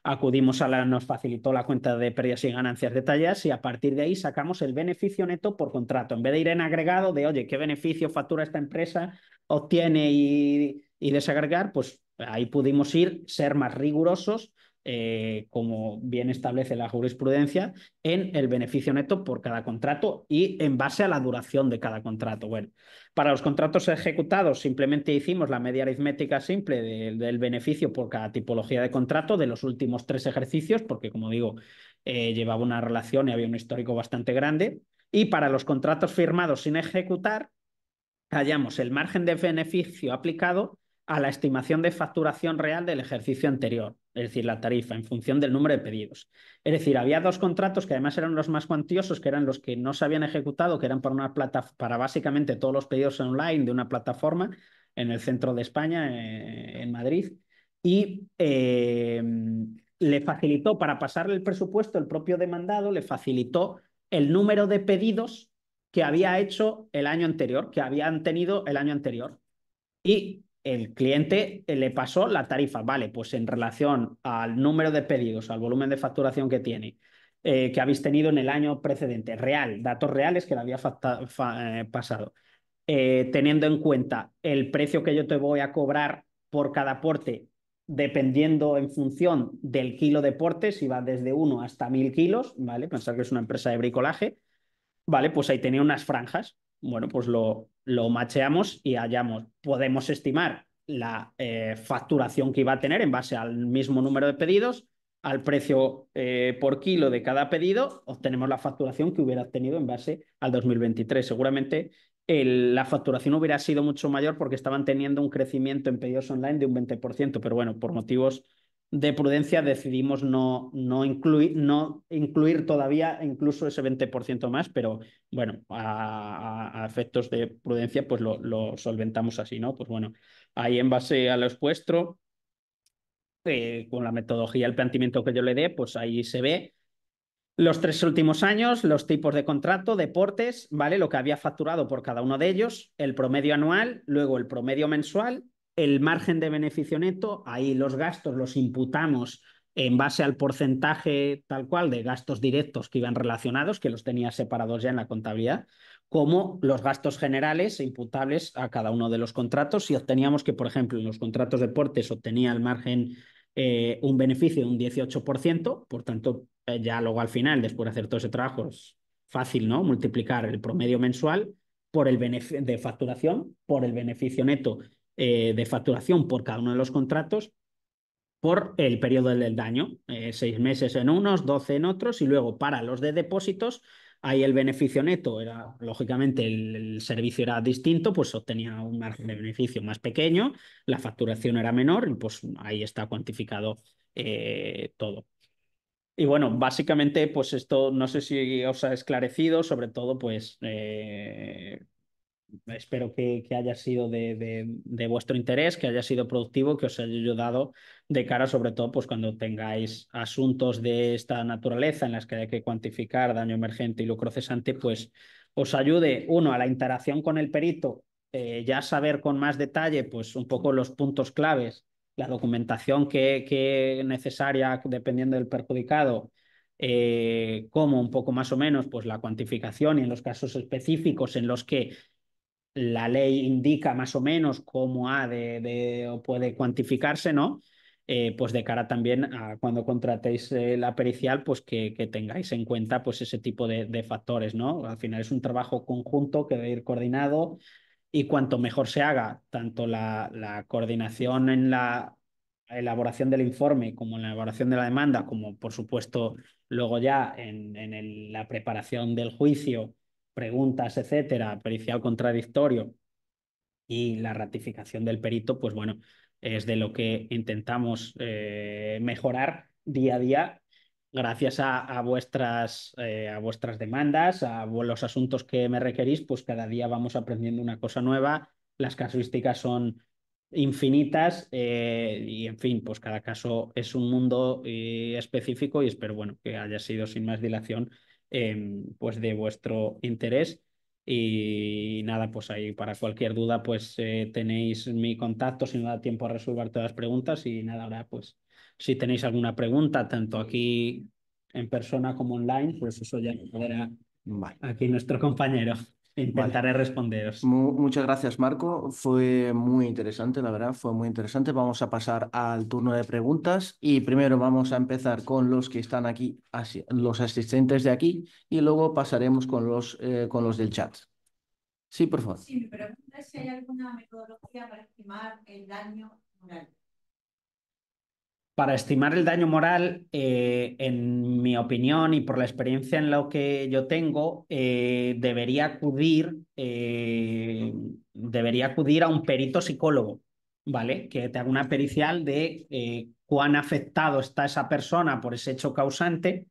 Nos facilitó la cuenta de pérdidas y ganancias detalladas y a partir de ahí sacamos el beneficio neto por contrato. En vez de ir en agregado de, oye, ¿qué beneficio factura esta empresa, obtiene y desagregar? Pues ahí pudimos ser más rigurosos, como bien establece la jurisprudencia, en el beneficio neto por cada contrato y en base a la duración de cada contrato. Bueno, para los contratos ejecutados simplemente hicimos la media aritmética simple del beneficio por cada tipología de contrato de los últimos 3 ejercicios, porque como digo, llevaba una relación y había un histórico bastante grande. Y para los contratos firmados sin ejecutar, hallamos el margen de beneficio aplicado a la estimación de facturación real del ejercicio anterior, es decir, la tarifa en función del número de pedidos. Es decir, había 2 contratos que además eran los más cuantiosos, que eran los que no se habían ejecutado, que eran para básicamente todos los pedidos online de una plataforma en el centro de España, en Madrid, y le facilitó, para pasarle el presupuesto, el propio demandado le facilitó el número de pedidos que había hecho el año anterior, que habían tenido el año anterior. Y el cliente le pasó la tarifa, vale, pues en relación al número de pedidos, al volumen de facturación que tiene, que habéis tenido en el año precedente, real, datos reales que le había pasado. Teniendo en cuenta el precio que yo te voy a cobrar por cada aporte dependiendo en función del kilo de portes, iba desde 1 hasta 1000 kilos, ¿vale? Pensar que es una empresa de bricolaje, ¿vale? Pues ahí tenía unas franjas. Bueno, pues lo macheamos y podemos estimar la facturación que iba a tener en base al mismo número de pedidos, al precio por kilo de cada pedido, obtenemos la facturación que hubiera obtenido en base al 2023. Seguramente la facturación hubiera sido mucho mayor porque estaban teniendo un crecimiento en pedidos online de un 20%, pero bueno, por motivos de prudencia decidimos no incluir todavía incluso ese 20% más, pero bueno, a efectos de prudencia, pues lo solventamos así, ¿no? Pues bueno, ahí en base a lo expuesto, con la metodología, el planteamiento que yo le dé, pues ahí se ve los 3 últimos años, los tipos de contrato, deportes, ¿vale? Lo que había facturado por cada uno de ellos, el promedio anual, luego el promedio mensual, el margen de beneficio neto, ahí los gastos los imputamos en base al porcentaje tal cual de gastos directos que iban relacionados, que los tenía separados ya en la contabilidad, como los gastos generales imputables a cada uno de los contratos. Si obteníamos que, por ejemplo, en los contratos de deportes obtenía el margen un beneficio de un 18%, por tanto, ya luego al final, después de hacer todo ese trabajo, es fácil, ¿no? Multiplicar el promedio mensual por el de facturación, por el beneficio neto de facturación por cada uno de los contratos, por el periodo del daño, 6 meses en unos, 12 en otros, y luego para los de depósitos, ahí el beneficio neto era, lógicamente, el servicio era distinto, pues obtenía un margen de beneficio más pequeño, la facturación era menor, y pues ahí está cuantificado todo. Y bueno, básicamente, pues esto no sé si os ha esclarecido, sobre todo, pues espero que haya sido de vuestro interés, que haya sido productivo, que os haya ayudado de cara, sobre todo, pues cuando tengáis asuntos de esta naturaleza en las que hay que cuantificar daño emergente y lucro cesante, pues os ayude, uno, a la interacción con el perito, ya saber con más detalle, pues un poco los puntos claves, la documentación que necesaria dependiendo del perjudicado, como un poco más o menos pues la cuantificación y en los casos específicos en los que la ley indica más o menos cómo o puede cuantificarse, ¿no? Pues de cara también a cuando contratéis la pericial, pues que tengáis en cuenta pues ese tipo de factores, ¿no? Al final es un trabajo conjunto que debe ir coordinado y cuanto mejor se haga, tanto la coordinación en la elaboración del informe como en la elaboración de la demanda, como por supuesto luego ya en la preparación del juicio, preguntas, etcétera, pericial contradictorio y la ratificación del perito, pues bueno, es de lo que intentamos mejorar día a día gracias a vuestras demandas, a los asuntos que me requerís, pues cada día vamos aprendiendo una cosa nueva, las casuísticas son infinitas y en fin, pues cada caso es un mundo específico y espero, bueno, que haya sido sin más dilación pues de vuestro interés. Y nada, pues ahí para cualquier duda, pues tenéis mi contacto si no da tiempo a resolver todas las preguntas. Y nada, ahora pues si tenéis alguna pregunta, tanto aquí en persona como online, pues eso ya lo podrá Vale, aquí nuestro compañero. vale. Intentaré responderos. Muchas gracias, Marco. Fue muy interesante, la verdad, fue muy interesante. Vamos a pasar al turno de preguntas y primero vamos a empezar con los que están aquí, los asistentes de aquí, y luego pasaremos con los del chat. Sí, por favor. Sí, mi pregunta es si hay alguna metodología para estimar el daño moral. Para estimar el daño moral, en mi opinión y por la experiencia en lo que yo tengo, debería acudir a un perito psicólogo, ¿vale? Que te haga una pericial de cuán afectado está esa persona por ese hecho causante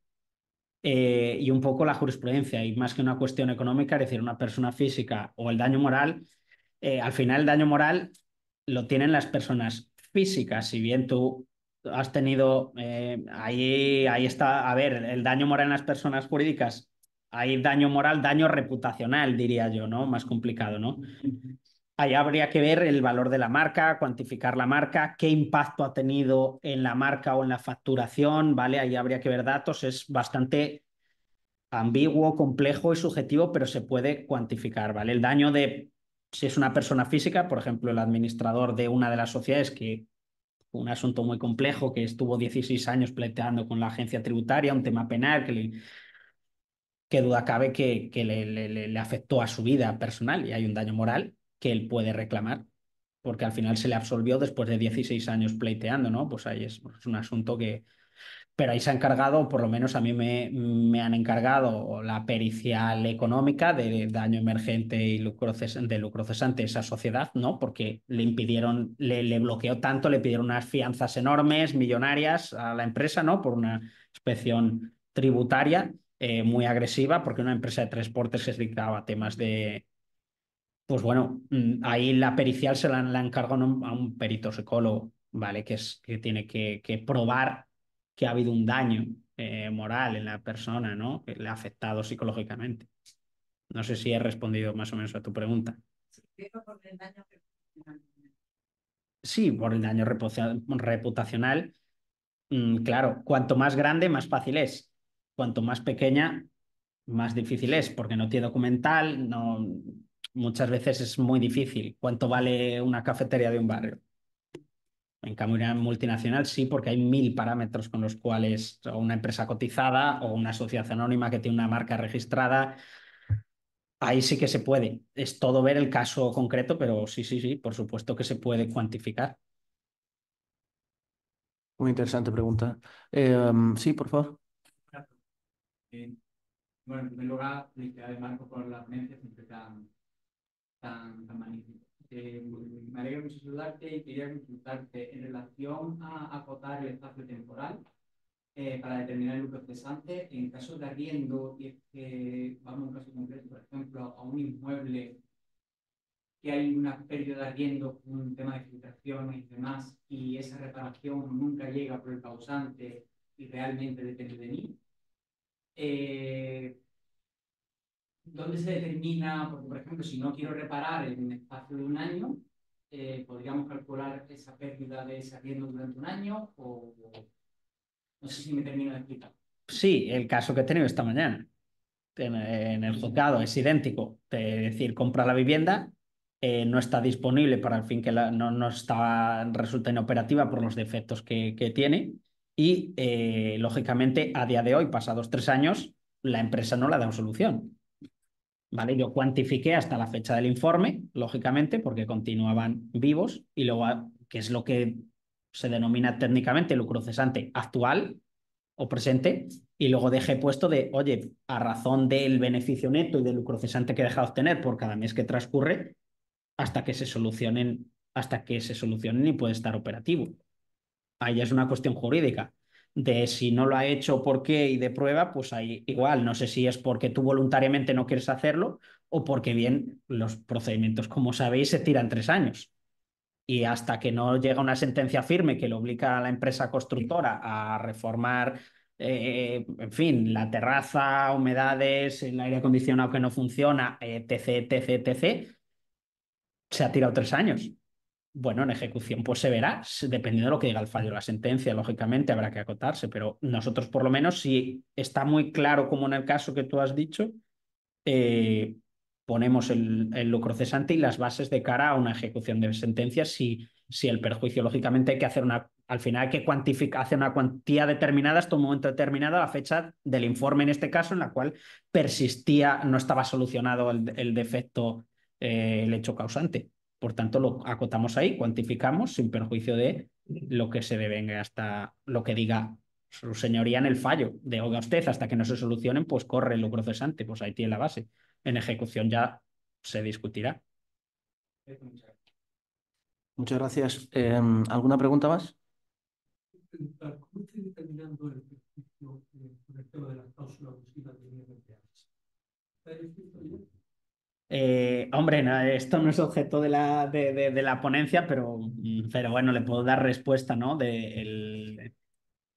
y un poco la jurisprudencia. Y más que una cuestión económica, es decir, una persona física o el daño moral, al final el daño moral lo tienen las personas físicas. Si bien tú has tenido, ahí está, a ver, el daño moral en las personas jurídicas, hay daño moral, daño reputacional, diría yo, ¿no? Más complicado, ¿no? Ahí habría que ver el valor de la marca, cuantificar la marca, qué impacto ha tenido en la marca o en la facturación, ¿vale? Ahí habría que ver datos, es bastante ambiguo, complejo y subjetivo, pero se puede cuantificar, ¿vale? El daño de, si es una persona física, por ejemplo, el administrador de una de las sociedades que un asunto muy complejo que estuvo 16 años pleiteando con la agencia tributaria, un tema penal que duda cabe que le afectó a su vida personal y hay un daño moral que él puede reclamar, porque al final se le absolvió después de 16 años pleiteando, ¿no? Pues ahí es un asunto que... Pero ahí se ha encargado, por lo menos a mí me han encargado la pericial económica de daño emergente y de lucro cesante a esa sociedad, ¿no? Porque le impidieron, le bloqueó tanto, le pidieron unas fianzas enormes, millonarias a la empresa, ¿no? Por una inspección tributaria muy agresiva, porque una empresa de transportes que se dedicaba a temas de... Pues bueno, ahí la pericial se la encargó a un perito psicólogo, ¿vale? Que tiene que probar que ha habido un daño moral en la persona, ¿no? Que le ha afectado psicológicamente. No sé si he respondido más o menos a tu pregunta. Pero por el daño que... Sí, por el daño reputacional. Claro, cuanto más grande, más fácil es. Cuanto más pequeña, más difícil es, porque no tiene documental, no, muchas veces es muy difícil. ¿Cuánto vale una cafetería de un barrio? En cambio, una multinacional sí, porque hay 1000 parámetros con los cuales o una empresa cotizada o una sociedad anónima que tiene una marca registrada, ahí sí que se puede. Es todo ver el caso concreto, pero sí, sí, sí, por supuesto que se puede cuantificar. Muy interesante pregunta. Sí, por favor. Eh, bueno, en primer lugar, felicidades Marco por la ponencia siempre tan magnífica. Me alegra mucho saludarte y quería consultarte en relación a acotar el espacio temporal para determinar el lucro cesante. En caso de arriendo, y es que vamos a un caso concreto, por ejemplo, a un inmueble que hay una pérdida de arriendo, un tema de filtraciones y demás, y esa reparación nunca llega por el causante y realmente depende de mí. ¿Dónde se determina? Porque, por ejemplo, si no quiero reparar en un espacio de un año, ¿podríamos calcular esa pérdida de ese arriendo durante un año? O no sé si me termino de explicar. Sí, el caso que he tenido esta mañana en el juzgado es idéntico. Es decir, compra la vivienda, no está disponible para el fin que no está, resulta inoperativa por los defectos que tiene y, lógicamente, a día de hoy, pasados 3 años, la empresa no le ha dado solución. ¿Vale? Yo cuantifiqué hasta la fecha del informe, lógicamente, porque continuaban vivos, y luego, que es lo que se denomina técnicamente lucro cesante actual o presente, y luego dejé puesto de, oye, a razón del beneficio neto y del lucro cesante que he dejado de obtener por cada mes que transcurre, hasta que se solucionen y puede estar operativo. Ahí es una cuestión jurídica. De si no lo ha hecho, por qué y de prueba, pues ahí igual, no sé si es porque tú voluntariamente no quieres hacerlo o porque bien los procedimientos, como sabéis, se tiran 3 años. Y hasta que no llega una sentencia firme que le obliga a la empresa constructora a reformar, en fin, la terraza, humedades, el aire acondicionado que no funciona, etc., etc., etc., se ha tirado 3 años. Bueno, en ejecución pues se verá, dependiendo de lo que diga el fallo de la sentencia, lógicamente habrá que acotarse, pero nosotros por lo menos si está muy claro como en el caso que tú has dicho, eh, ponemos el lucro cesante y las bases de cara a una ejecución de sentencia si el perjuicio, lógicamente hay que hacer al final hay que cuantificar, hacer una cuantía determinada hasta un momento determinado, a la fecha del informe en este caso, en la cual persistía, no estaba solucionado el defecto, el hecho causante. Por tanto, lo acotamos ahí, cuantificamos sin perjuicio de lo que se devenga hasta lo que diga su señoría en el fallo. De oiga usted, hasta que no se solucionen, pues corre el lucro cesante, pues ahí tiene la base. En ejecución ya se discutirá. Muchas gracias. ¿Alguna pregunta más? ¿Cómo estoy determinando el beneficio por el tema de la cláusula abusiva de IRPH? ¿Está escrito ya? Hombre, no, esto no es objeto de la ponencia, pero bueno, le puedo dar respuesta, ¿no?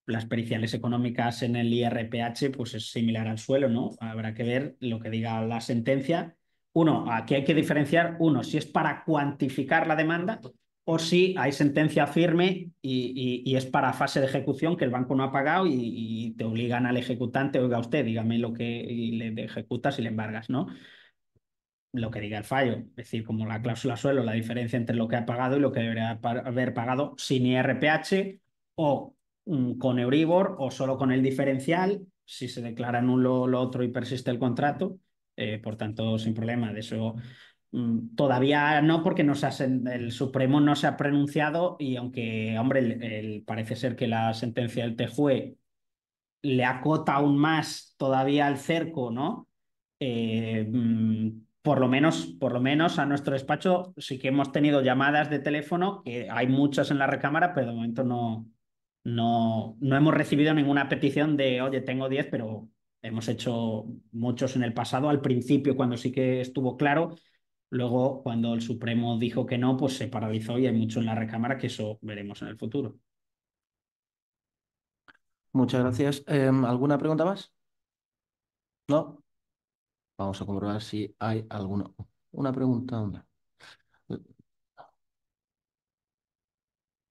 Las periciales económicas en el IRPH, pues es similar al suelo, ¿no? Habrá que ver lo que diga la sentencia. Aquí hay que diferenciar, si es para cuantificar la demanda o si hay sentencia firme y es para fase de ejecución que el banco no ha pagado y te obligan al ejecutante, oiga usted, dígame lo que y le ejecutas y le embargas, ¿no? lo que diga el fallo, es decir, como la cláusula suelo, la diferencia entre lo que ha pagado y lo que debería haber pagado sin IRPH o con Euribor o solo con el diferencial, si se declara nulo lo otro y persiste el contrato, por tanto, sin problema. De eso todavía no, porque el Supremo no se ha pronunciado y aunque, hombre, parece ser que la sentencia del TJUE le acota aún más todavía al cerco, ¿no? Por lo menos a nuestro despacho sí que hemos tenido llamadas de teléfono, que hay muchas en la recámara, pero de momento no hemos recibido ninguna petición de, oye, tengo 10, pero hemos hecho muchos en el pasado, al principio cuando sí que estuvo claro. Luego, cuando el Supremo dijo que no, pues se paralizó y hay mucho en la recámara, que eso veremos en el futuro. Muchas gracias. ¿Alguna pregunta más? ¿No? Vamos a comprobar si hay alguna. Una pregunta.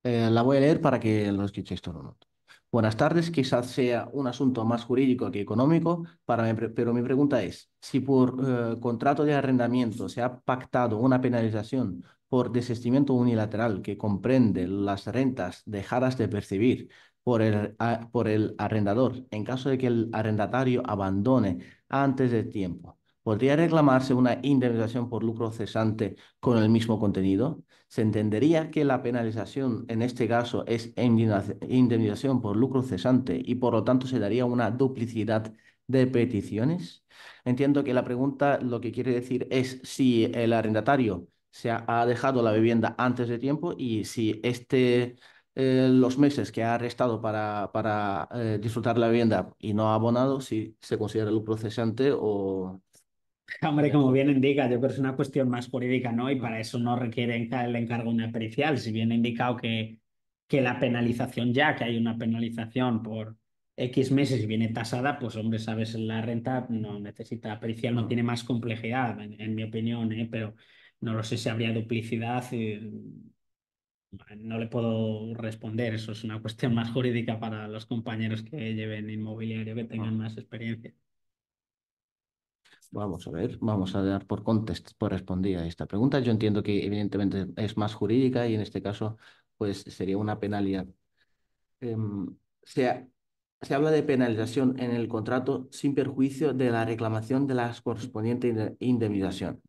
La voy a leer para que lo escuchéis todo el mundo. Buenas tardes, quizás sea un asunto más jurídico que económico, pero mi pregunta es, si por contrato de arrendamiento se ha pactado una penalización por desistimiento unilateral que comprende las rentas dejadas de percibir por el arrendador en caso de que el arrendatario abandone antes de tiempo, ¿podría reclamarse una indemnización por lucro cesante con el mismo contenido? ¿Se entendería que la penalización en este caso es indemnización por lucro cesante y por lo tanto se daría una duplicidad de peticiones? Entiendo que la pregunta lo que quiere decir es si el arrendatario ha dejado la vivienda antes de tiempo y si los meses que ha restado para disfrutar la vivienda y no ha abonado, si se considera lucro cesante o... Hombre, como bien indica, yo creo que es una cuestión más jurídica, ¿no? Y para eso no requiere el encargo de una pericial. Si bien ha indicado que la penalización, ya que hay una penalización por X meses y viene tasada, pues hombre, sabes, la renta no necesita pericial, no tiene más complejidad, en mi opinión, ¿eh? Pero no lo sé si habría duplicidad. No le puedo responder, eso es una cuestión más jurídica para los compañeros que lleven inmobiliario, que tengan más experiencia. Vamos a ver, vamos a dar por respondida a esta pregunta. Yo entiendo que evidentemente es más jurídica y en este caso pues sería una penalidad. Em, se, se habla de penalización en el contrato sin perjuicio de la reclamación de la correspondiente indemnización.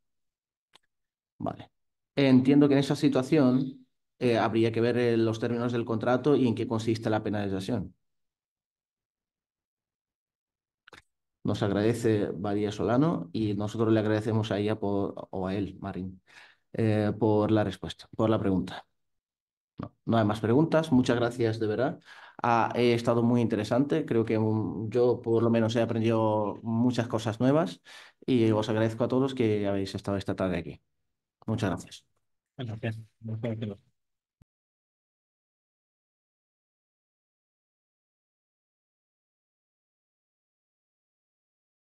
Vale. Entiendo que en esa situación habría que ver los términos del contrato y en qué consiste la penalización. Nos agradece Badía Solano y nosotros le agradecemos a ella o a él, Marín, por la respuesta, por la pregunta. No, no hay más preguntas. Muchas gracias, de verdad. He estado muy interesante. Creo que yo por lo menos he aprendido muchas cosas nuevas y os agradezco a todos que habéis estado esta tarde aquí. Muchas gracias. Gracias.